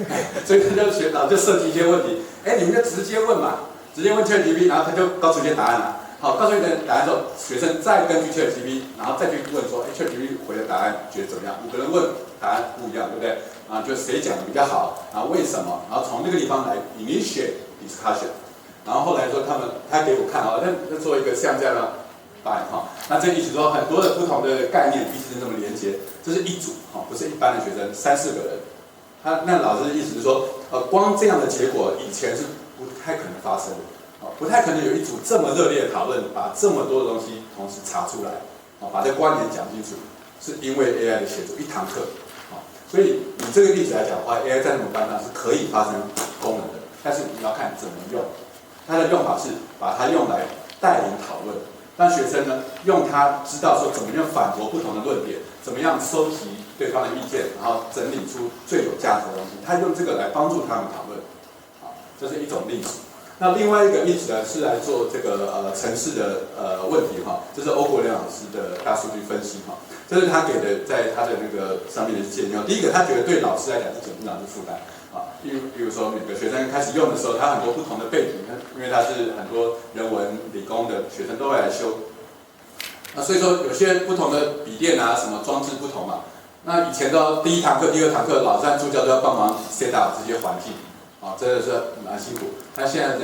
所以他就设计一些问题，你们就直接问嘛，直接问 ChatGPT， 然后他就告诉一些答案好，告诉你的答案之后，学生再根据 ChatGPT， 然后再去问说，ChatGPT 回的答案觉得怎么样？5个人问答案不一样，对不对？啊，就谁讲的比较好，然后为什么？然后从那个地方来 initiate discussion， 然后后来说他给我看啊，那做一个像这样的版哈，那这意思说很多的不同的概念彼此这么连接，这是一组哈，不是一般的学生3、4个人。那老师的意思是说，光这样的结果以前是不太可能发生的。不太可能有一组这么热烈的讨论，把这么多的东西同时查出来，把这关联讲清楚，是因为 AI 的协助1堂课，所以以这个例子来讲的话 ，AI 在我们班上是可以发生功能的，但是你要看怎么用。它的用法是把它用来带领讨论，让学生呢用它知道说怎么样反驳不同的论点，怎么样收集对方的意见，然后整理出最有价值的东西。他用这个来帮助他们讨论，这是一种例子。那另外一个例子呢，是来做这个程式的问题哈，这是欧国良老师的大数据分析哈，这是他给的在他的那个上面的建议。第一个，他觉得对老师来讲是减轻老师负担啊，比如说每个学生开始用的时候，他很多不同的背景，因为他是很多人文理工的学生都会来修，那所以说有些不同的笔电啊什么装置不同嘛，那以前都第1堂课、第2堂课，老师和助教都要帮忙 set up 这些环境。真的是蛮辛苦。那现在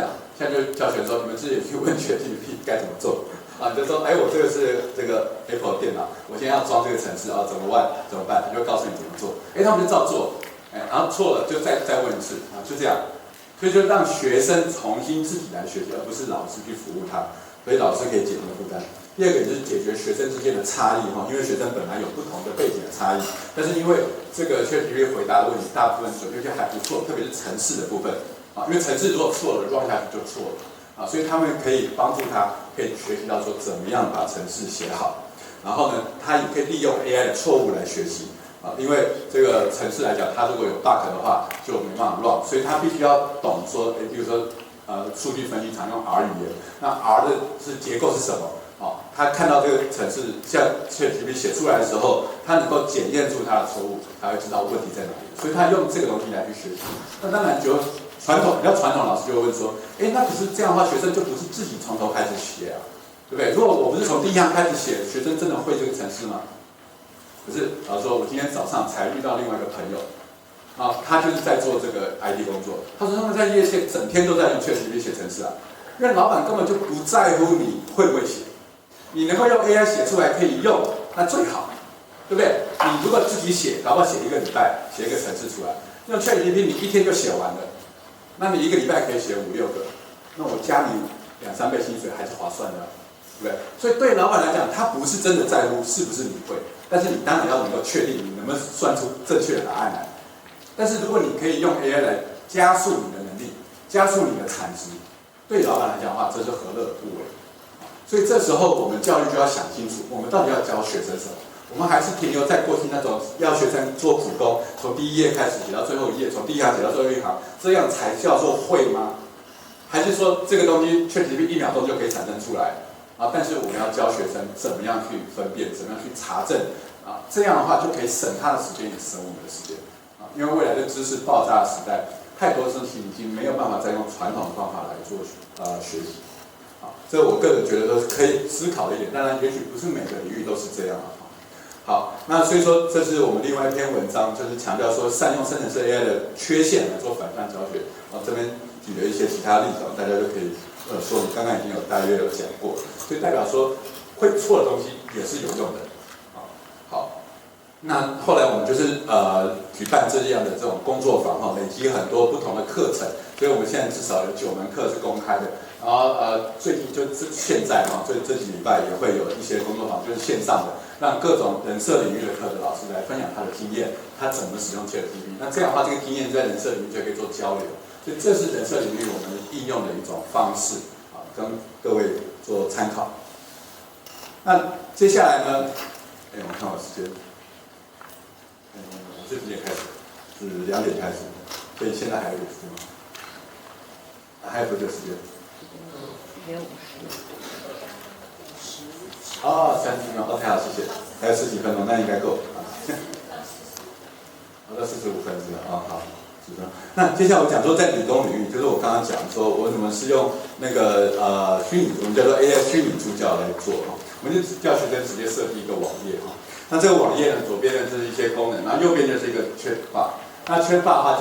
就教学说，你们自己去问ChatGPT该怎么做你就说，我这个是这个 Apple 电脑，我现在要装这个程式怎么办？他就告诉你怎么做。他们就照做，然后错了就再问一次就这样。所以就让学生重新自己来学习，而不是老师去服务他，所以老师可以减轻负担。第二个就是解决学生之间的差异因为学生本来有不同的背景的差异，但是因为这个 ChatGPT 回答的问题大部分准确性还不错，特别是程式的部分因为程式如果错了 run 下去就错了所以他们可以帮助他可以学习到说怎么样把程式写好，然后呢，他也可以利用 AI 的错误来学习因为这个程式来讲，它如果有 bug 的话就没办法 run， 所以他必须要懂说，比如说数据分析常用 R 语言，那 R 的结构是什么？他看到这个程式像 ChatGPT 写出来的时候，他能够检验出他的错误，他会知道问题在哪里，所以他用这个东西来去学习。那当然就比较传统老师就会问说，那可是这样的话，学生就不是自己从头开始写对不对？如果我不是从第1行开始写，学生真的会这个程式吗？可是老师说，我今天早上才遇到另外一个朋友他就是在做这个 IT 工作，他说他们在业界整天都在用 ChatGPT 写程式因为老板根本就不在乎你会不会写。你能够用 AI 写出来可以用，那最好，对不对？你如果自己写，搞不好写1个礼拜，写一个程式出来，用 ChatGPT 你1天就写完了，那你1个礼拜可以写5、6个，那我加你2、3倍薪水还是划算的，对不对？所以对老板来讲，他不是真的在乎是不是你会，但是你当然要能够确定你能不能算出正确的答案来。但是如果你可以用 AI 来加速你的能力，加速你的产值，对老板来讲的话，这是何乐而不为？所以这时候我们教育就要想清楚，我们到底要教学生什么？我们还是停留在过去那种要学生做苦工，从第1页开始写到最后1页，从第1行写到最后1行，这样才叫做会吗？还是说这个东西ChatGPT1秒钟就可以产生出来但是我们要教学生怎么样去分辨，怎么样去查证这样的话就可以省他的时间，也省我们的时间因为未来的知识爆炸的时代，太多事情已经没有办法再用传统的方法来做学习。这我个人觉得都是可以思考的一点，当然也许不是每个领域都是这样好，那所以说这是我们另外一篇文章，就是强调说善用生成式 AI 的缺陷来做反向教学这边举了一些其他例子大家就可以说你刚刚已经大约有讲过，所以代表说会错的东西也是有用的好，那后来我们就是举办这样的这种工作坊累积很多不同的课程，所以我们现在至少有9门课是公开的。然后最近就是现在这几礼拜也会有一些工作坊，就是线上的，让各种人社领域的课的老师来分享他的经验，他怎么使用 ChatGPT。那这样的话，这个经验在人社领域就可以做交流，所以这是人社领域我们应用的一种方式跟各位做参考。那接下来呢，我看我时间，我是几点开始？是2点开始，所以现在还有点事吗？还有多久时间？1:50。30秒 ，OK， 好，谢谢。还有10几分钟，那应该够好，到45分是吧？好。是的。那接下来我讲说，在理工领域，就是我刚刚讲说，我怎么是用那个虚拟，我们叫做 AI 虚拟助教来做哈。我们就叫学生直接设计一个网页哈。那这个网页呢，左边呢就是一些功能，然后右边就是一个 chat bar。那 chat bar 的话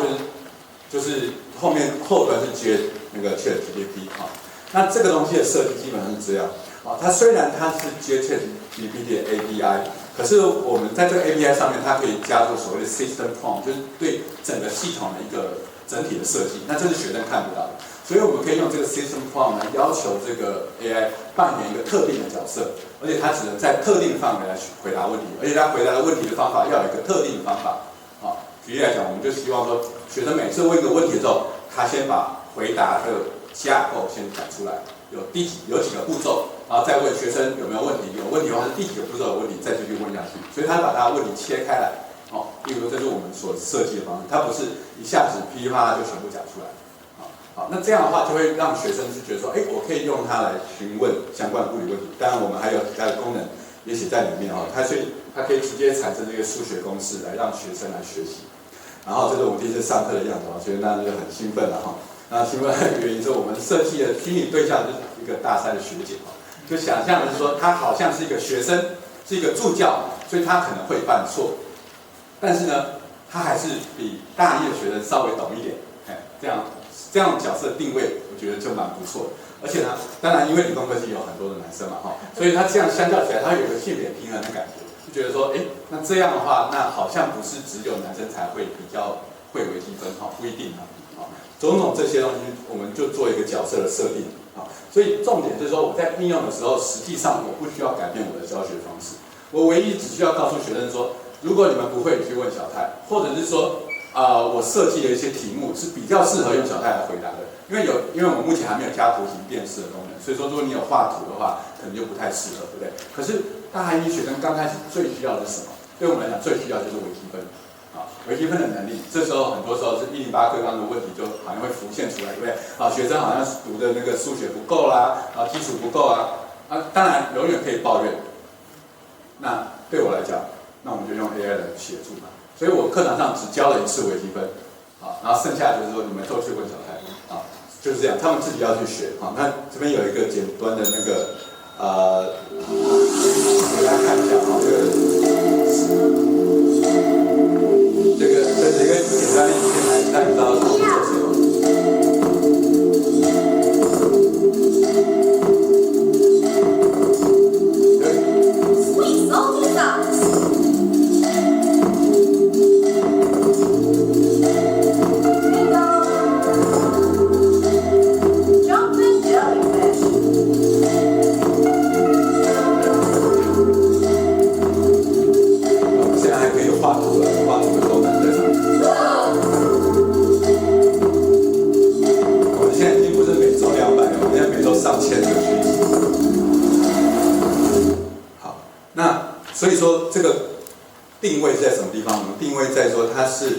就是后端是接那个 ChatGPT 哈。那这个东西的设计基本上是这样啊。它虽然它是接 ChatGPT 的 API。可是我们在这个 API 上面，它可以加入所谓的 system prompt， 就是对整个系统的一个整体的设计。那这是学生看不到的，所以我们可以用这个 system prompt 来要求这个 AI 扮演一个特定的角色，而且它只能在特定的范围来回答问题，而且它回答的问题的方法要有一个特定的方法。啊，举例来讲，我们就希望说，学生每次问一个问题的时候，他先把回答的架构先讲出来，有几个步骤。然后再问学生有没有问题，有问题的话是第几个步骤有问题，再继续问下去。所以他把他的问题切开来，例如说这是我们所设计的方式，它不是一下子噼里啪啦就全部讲出来。好，那这样的话就会让学生是觉得说，我可以用它来询问相关的物理问题。当然我们还有其他的功能也写在里面所以它可以直接产生这个数学公式来让学生来学习。然后这是我们第一次上课的样子所以那就很兴奋了那兴奋的原因是我们设计的虚拟对象就是一个大三的学姐就想象的是说，他好像是一个学生，是一个助教，所以他可能会犯错，但是呢，他还是比大一的学生稍微懂一点，这样角色定位，我觉得就蛮不错的。而且呢，当然因为理工科系有很多的男生嘛所以他这样相较起来，他有一个性别平衡的感觉，就觉得说，那这样的话，那好像不是只有男生才会比较会微积分不一定种种这些东西，我们就做一个角色的设定。所以重点就是说，我在应用的时候，实际上我不需要改变我的教学方式，我唯一只需要告诉学生说，如果你们不会，你去问小泰，或者是说，我设计的一些题目是比较适合用小泰来回答的，因为我们目前还没有加图形辨识的功能，所以说如果你有画图的话，可能就不太适合，对不对？可是大一学生刚开始最需要的是什么？对我们来讲，最需要就是微积分。微积分的能力，这时候很多时候是108课纲的问题，就好像会浮现出来，对不对？学生好像读的那个数学不够啦，基础不够当然永远可以抱怨。那对我来讲，那我们就用 AI 来协助嘛。所以我课堂上只教了1次微积分，然后剩下就是说你们都去问小泰，就是这样，他们自己要去学。那这边有一个简单的那个给大家看一下这是一个简单的影片来让你知道怎么做什么。Sweet salty socks. Bingo. Jumping jellyfish. 现在还可以画图了，画图的功能在上面。我们现在已经不是每周200了，我们现在每周上千的学习。好，那所以说这个定位在什么地方？我们定位在说它是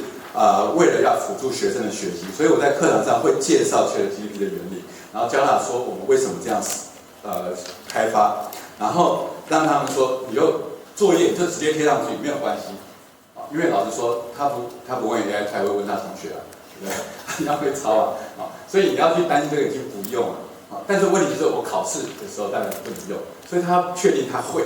为了要辅助学生的学习，所以我在课堂上会介绍 ChatGPT 的原理，然后教他说我们为什么这样开发，然后让他们说以后作业就直接贴上去没有关系。因为老师说他不问 AI， 他会问他同学对不对？你要会抄所以你要去担心这个已经不用了但是问题就是我考试的时候当然不能用，所以他确定他会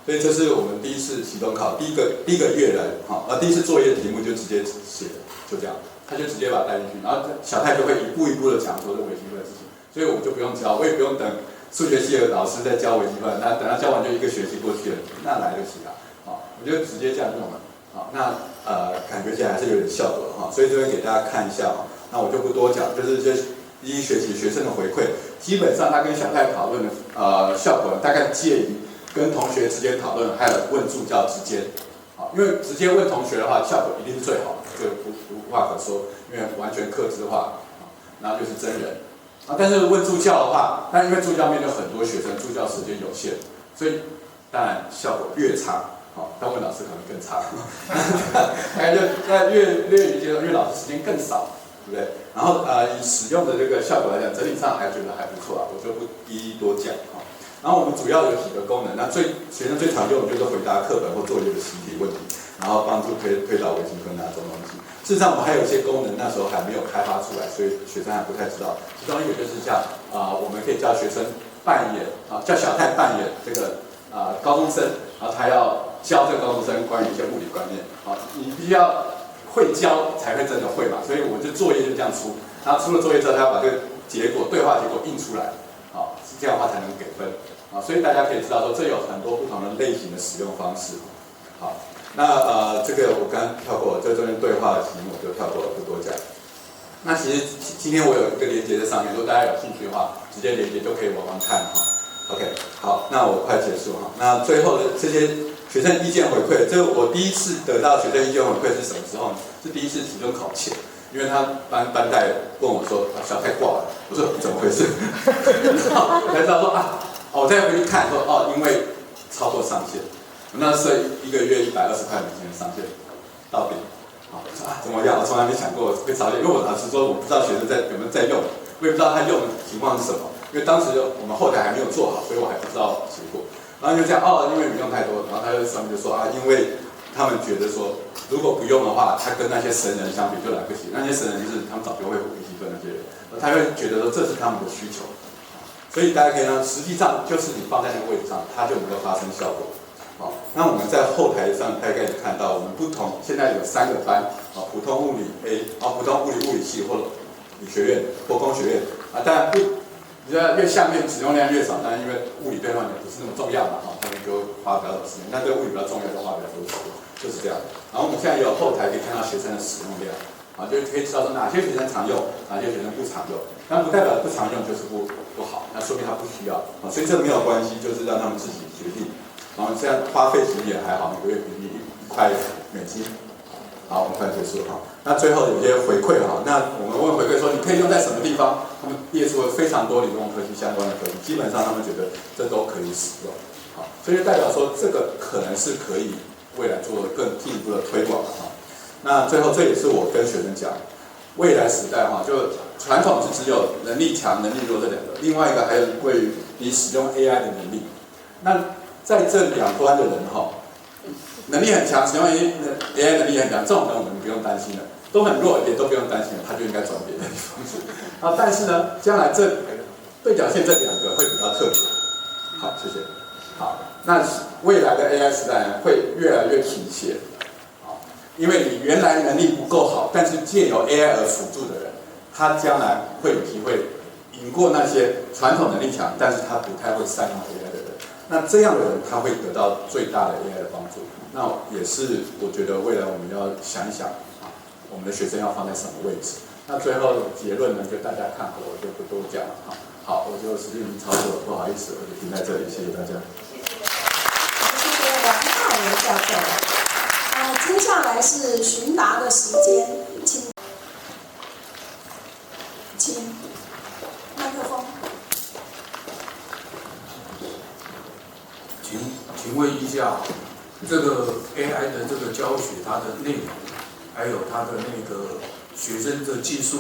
所以这是我们第一次期中考第一个月来第一次作业的题目就直接写的，就这样，他就直接把它带进去，然后小泰就会一步一步的讲说这微积分的事情，所以我们就不用教，我也不用等数学系的老师在教微积分，那等他教完就1个学期过去了，那来得及我就直接这样用了。那感觉起来还是有点效果所以这边给大家看一下那我就不多讲，就是这第一学期学生的回馈，基本上他跟小泰讨论的效果大概介于跟同学之间讨论，还有问助教之间因为直接问同学的话，效果一定是最好的，这个无话可说，因为完全客制化然后就是真人但是问助教的话，但因为助教面对很多学生，助教时间有限，所以当然效果越差但问老师可能更差，大概就在越阶段，因为老师时间更少，对不对？然后以使用的这个效果来讲，整体上还觉得还不错我就不一一多讲然后我们主要有几个功能，那学生最常用的就是回答课本或作业的习题问题。然后帮助推导微积分啊这种东西。事实上，我们还有一些功能那时候还没有开发出来，所以学生还不太知道。其中一个就是像我们可以叫学生扮演叫小泰扮演这个高中生，然后他要教这个高中生关于一些物理观念。你必须要会教才会真的会嘛，所以我们就作业就这样出。然后出了作业之后，他要把这个对话结果印出来，这样的话才能给分。所以大家可以知道说，这有很多不同的类型的使用方式。好，那这个我刚刚跳过，这中间对话的题目我就跳过了，不多讲。那其实今天我有一个连接在上面，如果大家有兴趣的话，直接连接就可以往看哈。OK， 好，那我快结束哈。那最后的这些学生意见回馈，这个我第一次得到学生意见回馈是什么时候呢？是第一次期中考前，因为他班代问我说小泰挂了，我说怎么回事？我才知道说我再回去看说因为超过上限，我那设1个月120块美金的上限到底，我说怎么样？我从来没想过会超限，因为我老实说我不知道学生有没有在用，我也不知道他用的情况是什么，因为当时我们后台还没有做好，所以我还不知道结果。然后就这样因为你用太多，然后他就上面就说因为他们觉得说如果不用的话，他跟那些神人相比就来不及，那些神人就是他们早就会微积分那些人，他会觉得说这是他们的需求。所以大家可以让，实际上就是你放在那个位置上，它就能够发生效果。那我们在后台上大概也看到，我们不同现在有3个班，普通物理 A， 普通物理系或者理学院或工学院当然越下面使用量越少，当然因为物理对他们也不是那么重要嘛，他们就花比较少时间，但对物理比较重要就花比较多时间，就是这样。然后我们现在也有后台可以看到学生的使用量，就可以知道说哪些学生常用，哪些学生不常用。但不代表不常用就是不好，那说明他不需要所以这没有关系，就是让他们自己决定。然后现在花费其实也还好，每个月平均1块美金。好，我们快结束那最后有些回馈那我们问回馈说你可以用在什么地方？他们列出了非常多理工科技相关的科技，基本上他们觉得这都可以使用。所以就代表说这个可能是可以未来做更进一步的推广那最后这也是我跟学生讲，未来时代就传统是只有能力强、能力弱这2个，另外一个还有关于你使用 AI 的能力。那在这两端的人能力很强，使用 AI 能力很强，这种人我们不用担心了，都很弱也都不用担心了，他就应该转别的地方去。但是呢，将来这对角线这2个会比较特别。好，谢谢。好，那未来的 AI 时代呢，会越来越倾斜。因为你原来能力不够好，但是借由 AI 而辅助的人，他将来会有机会赢过那些传统能力强，但是他不太会善用 AI 的人。那这样的人，他会得到最大的 AI 的帮助。那也是我觉得未来我们要想一想我们的学生要放在什么位置。那最后结论呢，就大家看过，我就不多讲了好，我就时间已经超过了，不好意思，我就停在这里，谢谢大家。谢谢王浩文教授。接下来是询答的时间，请麦克风。请问一下，这个 AI 的这个教学，它的内容，还有它的那个学生的技术，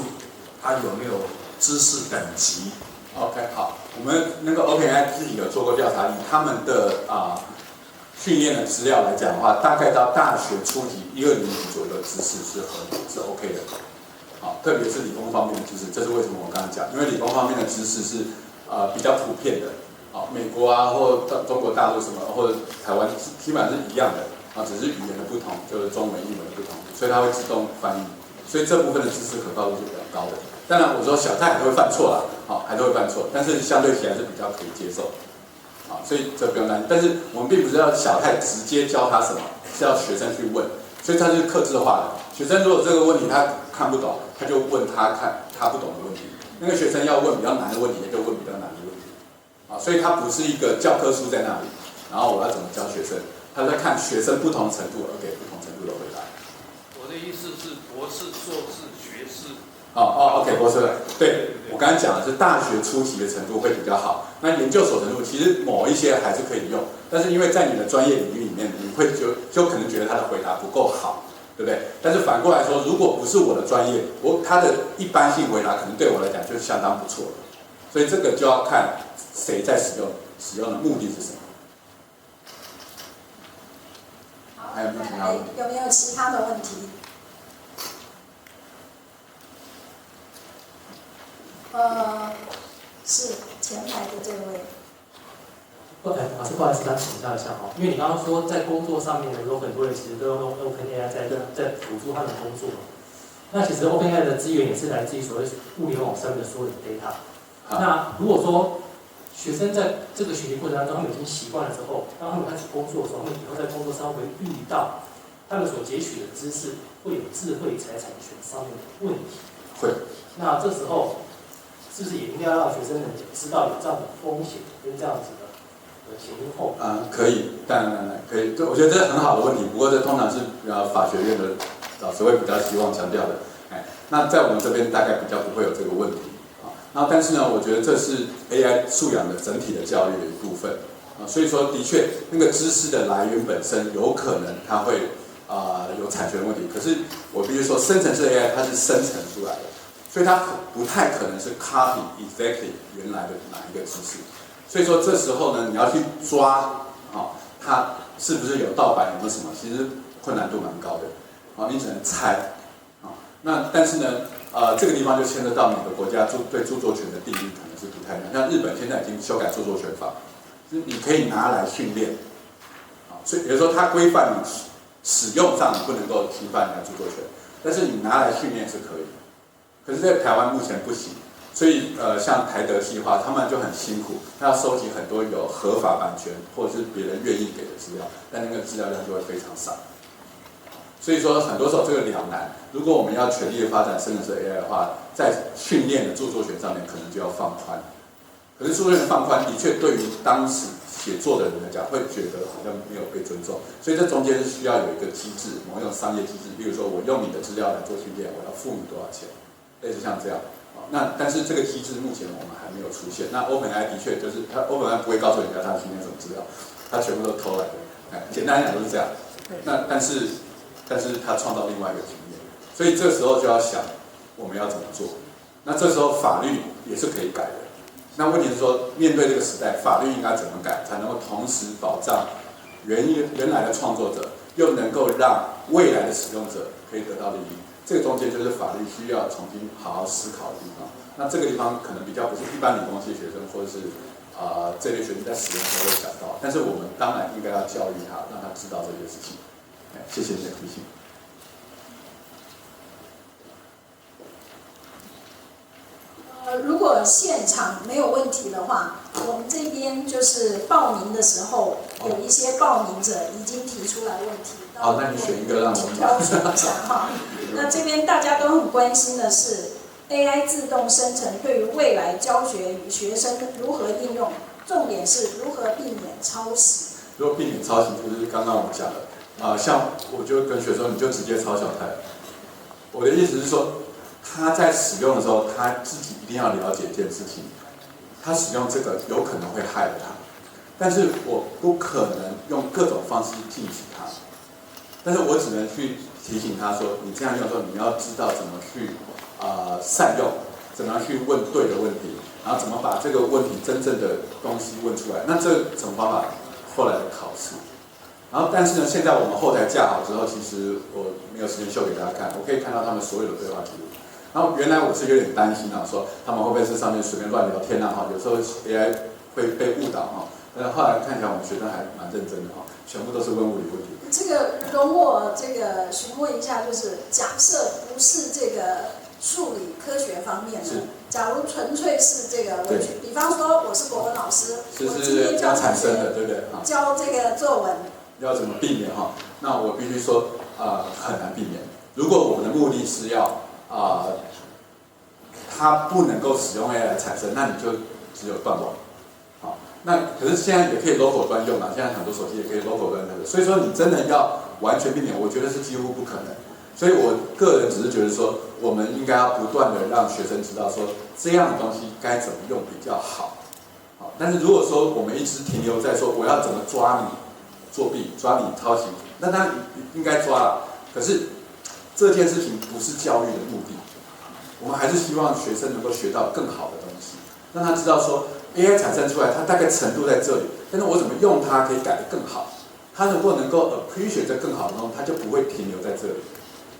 它有没有知识等级 ？OK， 好，我们那个 OpenAI 自己有做过调查，以他们的训练的资料来讲的话，大概到大学初级1、2年级左右的知识是合理，是 OK 的。特别是理工方面的知识，这是为什么我刚刚讲，因为理工方面的知识是比较普遍的。美国或中国大陆什么，或者台湾基本上是一样的只是语言的不同，就是中文、英文的不同，所以它会自动翻译，所以这部分的知识可靠度是比较高的。当然，我说小泰还是会犯错啦，还是会犯错，但是相对起来是比较可以接受。所以这不用担心。但是我们并不是要小泰直接教他什么，是要学生去问，所以它是客制化的。学生如果这个问题他看不懂，他就问他看他不懂的问题。那个学生要问比较难的问题，也就问比较难的问题。所以它不是一个教科书在那里，然后我要怎么教学生，他在看学生不同程度而给不同程度的回答。我的意思是博士、硕士、学士。OK， 博士，对，我刚才讲的是大学初期的程度会比较好，那研究所程度其实某一些还是可以用，但是因为在你的专业领域里面，你会就可能觉得他的回答不够好，对不对？但是反过来说，如果不是我的专业，他的一般性回答可能对我来讲就是相当不错的，所以这个就要看谁在使用的目的是什么。好，还有没有其他问题？有没有其他的问题？是前排的这位。老师，不好意思，想请教一下哈，因为你刚刚说在工作上面有很多人其实都用 OpenAI 在辅助他们工作。那其实 OpenAI 的资源也是来自于所谓物联网上面的所有的 data。那如果说学生在这个学习过程当中，他们已经习惯了之后，当他们开始工作的时候，他们以后在工作上会遇到他们所截取的知识会有智慧财产权上面的问题。会。那这时候是不是也应该让学生们知道有这样的风险跟这样子的前因后果？可以，当然可以。我觉得这是很好的问题，不过这通常是法学院的老师会比较希望强调的。那在我们这边大概比较不会有这个问题。然后但是呢，我觉得这是 AI 素养的整体的教育的一部分。所以说的确那个知识的来源本身有可能它会有产权问题，可是我必须说生成式 AI 它是生成出来的，所以它不太可能是 copy exactly 原来的哪一个知识。所以说这时候呢，你要去抓它是不是有盗版，有没有什么，其实困难度蛮高的。你只能猜。那但是呢，这个地方就牵涉到每个国家对著作权的定义可能是不太一样。像日本现在已经修改著作权法，就是你可以拿来训练，所以比如说它规范你使用上你不能够侵犯人家著作权，但是你拿来训练是可以的。可是，在台湾目前不行，所以像台德计划他们就很辛苦，他要收集很多有合法版权或者是别人愿意给的资料，但那个资料量就会非常少。所以说，很多时候这个两难。如果我们要全力的发展生成式 AI 的话，在训练的著作权上面可能就要放宽。可是著作权放宽，的确对于当时写作的人来讲，会觉得好像没有被尊重。所以这中间是需要有一个机制，某一种商业机制。比如说，我用你的资料来做训练，我要付你多少钱，类似像这样。那但是这个机制目前我们还没有出现。那 OpenAI 的确就是它 OpenAI 不会告诉人家它训练什么资料，它全部都偷来的。简单讲都是这样。那但是它创造另外一个经验，所以这时候就要想我们要怎么做。那这时候法律也是可以改的。那问题是说，面对这个时代，法律应该怎么改，才能够同时保障原来的创作者，又能够让未来的使用者可以得到利益？这个中间就是法律需要重新好好思考的地方。那这个地方可能比较不是一般理工系学生或者是这类学生在使用的时候会想到，但是我们当然应该要教育他，让他知道这件事情。谢谢你的提醒。如果现场没有问题的话，我们这边就是报名的时候，有一些报名者已经提出来问题。那你选一个让我们挑选一下哈。那这边大家都很关心的是 AI 自动生成对于未来教学与学生如何应用，重点是如何避免抄袭。如果避免抄袭，就是刚刚我们讲的。像我就跟学生，你就直接抄小台。我的意思是说，他在使用的时候，他自己一定要了解一件事情，他使用这个有可能会害了他，但是我不可能用各种方式禁止他，但是我只能去提醒他说，你这样用的时候，你要知道怎么去善用，怎么样去问对的问题，然后怎么把这个问题真正的东西问出来。那这种方法后来的考试。然后，但是呢，现在我们后台架好之后，其实我没有时间秀给大家看，我可以看到他们所有的对话记录。然后原来我是有点担心说他们会不会是上面随便乱聊天有时候 AI 会被误导但是后来看起来我们学生还蛮认真的全部都是问物理问题。这个容我询问一下，就是假设不是这个数理科学方面的，假如纯粹是这个文学，比方说我是国文老师，我今天教产生的，对不对？教这个作文。要怎么避免那我必须说很难避免。如果我们的目的是要它不能够使用 AI 来产生，那你就只有断网。那可是现在也可以 local 专用现在很多手机也可以 local 专用，所以说你真的要完全避免，我觉得是几乎不可能。所以我个人只是觉得说，我们应该要不断的让学生知道说，这样的东西该怎么用比较好。但是如果说我们一直停留在说我要怎么抓你作弊、抓你抄袭，那当然应该抓了。可是这件事情不是教育的目的，我们还是希望学生能够学到更好的东西，让他知道说 AI 产生出来，它大概程度在这里，但是我怎么用它可以改得更好，他如果能够 appreciate 这更好的东西，他就不会停留在这里。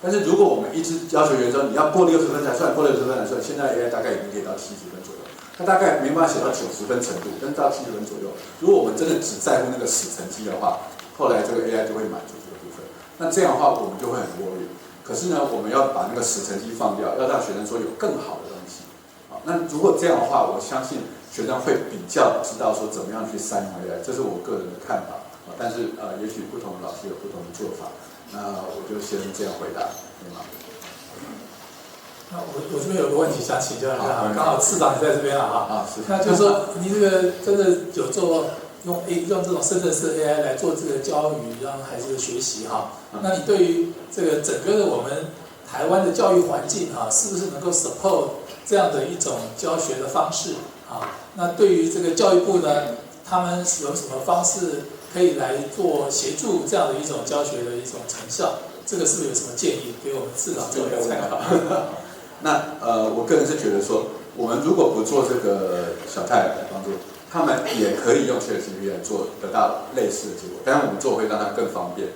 但是如果我们一直要求学生你要过60分才算，过60分才算，现在 AI 大概已经可以到70分左右，他大概没办法写到90分程度，但是到70分左右。如果我们真的只在乎那个死成绩的话，后来这个 AI 就会满足这个部分。那这样的话，我们就会很 worry。可是呢，我们要把那个死成绩放掉，要让学生说有更好的东西。好，那如果这样的话，我相信学生会比较知道说怎么样去善用 AI，这是我个人的看法。但是也许不同的老师有不同的做法。那我就先这样回答，对吗？那我这边有个问题想请教一下，刚好次长也在这边了哈。是。那就是说，你这个真的有做用这种深圳式 AI 来做这个教育，让孩子的学习哈。那你对于这个整个的我们台湾的教育环境啊，是不是能够 support 这样的一种教学的方式啊？那对于这个教育部呢，他们有什么方式可以来做协助这样的一种教学的一种成效？这个是不是有什么建议给我们次长做一个参考？那我个人是觉得说，我们如果不做这个小泰来帮助，他们也可以用 ChatGPT 来做，得到类似的结果。当然我们做会让它更方便。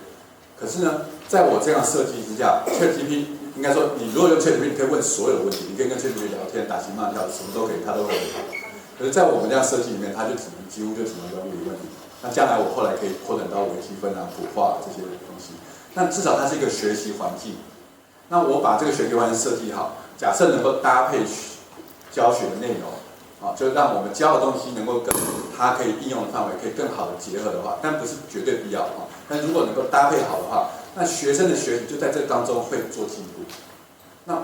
可是呢，在我这样设计之下 ，ChatGPT 应该说，你如果用 ChatGPT， 你可以问所有的问题，你可以跟 ChatGPT 聊天、打情骂俏，什么都可以，它都会回答。可是，在我们这样设计里面，它就几乎就只能问物理问题。那将来我后来可以扩展到微积分啊、普化这些东西。那至少它是一个学习环境。那我把这个学习环境设计好，假设能够搭配教学的内容，啊，就让我们教的东西能够跟它可以应用的范围可以更好的结合的话，但不是绝对必要啊。但如果能够搭配好的话，那学生的学习就在这当中会做进步。那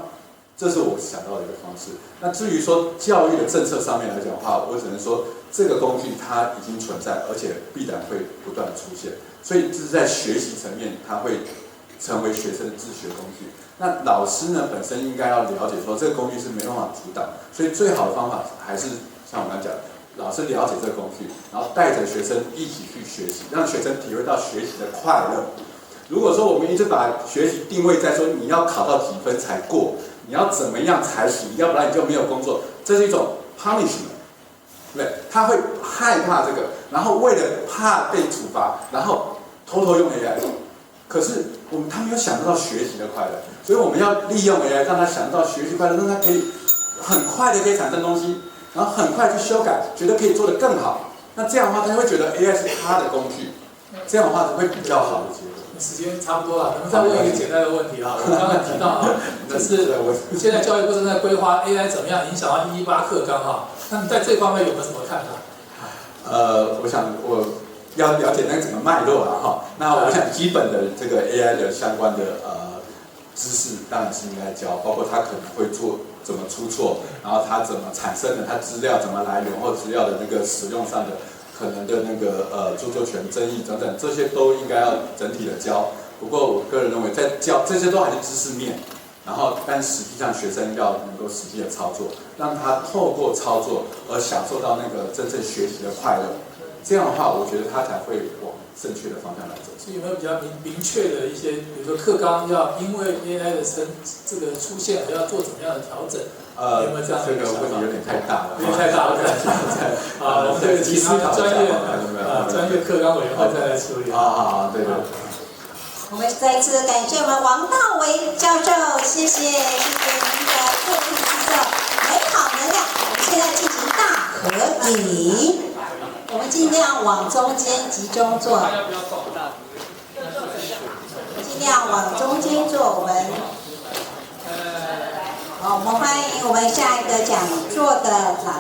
这是我想到的一个方式。那至于说教育的政策上面来讲的话，我只能说这个工具它已经存在，而且必然会不断的出现。所以这是在学习层面，它会成为学生的自学工具。那老师呢本身应该要了解说这个工具是没办法阻挡，所以最好的方法还是像我刚才讲，老师了解这个工具，然后带着学生一起去学习，让学生体会到学习的快乐。如果说我们一直把学习定位在说你要考到几分才过，你要怎么样才行，要不然你就没有工作，这是一种 punishment， 对不对？他会害怕这个，然后为了怕被处罚，然后偷偷用 AI。可是他没有享受到学习的快乐，所以我们要利用 AI 让他享受到学习快乐，让他可以很快的可以产生东西，然后很快去修改，觉得可以做得更好。那这样的话，他会觉得 AI 是他的工具，这样的话会比较好的结果。时间差不多了，我们再问一个简单的问题啊。我刚才提到啊，就是现在教育部正在规划 AI 怎么样影响到118课纲哈。那你在这方面有没有什么看法？我想我要了解那个整个脉络了哈。那我想基本的这个 AI 的相关的知识当然是应该教，包括它可能会做怎么出错，然后它怎么产生的，它资料怎么来源或资料的那个使用上的可能的那个著作权争议等等，这些都应该要整体的教。不过我个人认为，在教这些都还是知识面，然后但实际上学生要能够实际的操作，让他透过操作而享受到那个真正学习的快乐。这样的话，我觉得他才会往正确的方向来走。所以有没有比较明确的一些，比如说课纲要因为 AI 的这个出现而要做怎么样的调整？有没有这样的这个问题有点太大了，有点太大了。啊，我们这个其他专业课纲委员会再来处理。对。我们再一次感谢我们王道维教授，谢谢您的特别制作美好能量。我们现在进行大合影，我们尽量往中间集中做，尽量往中间做。好，我们欢迎我们下一个讲座的老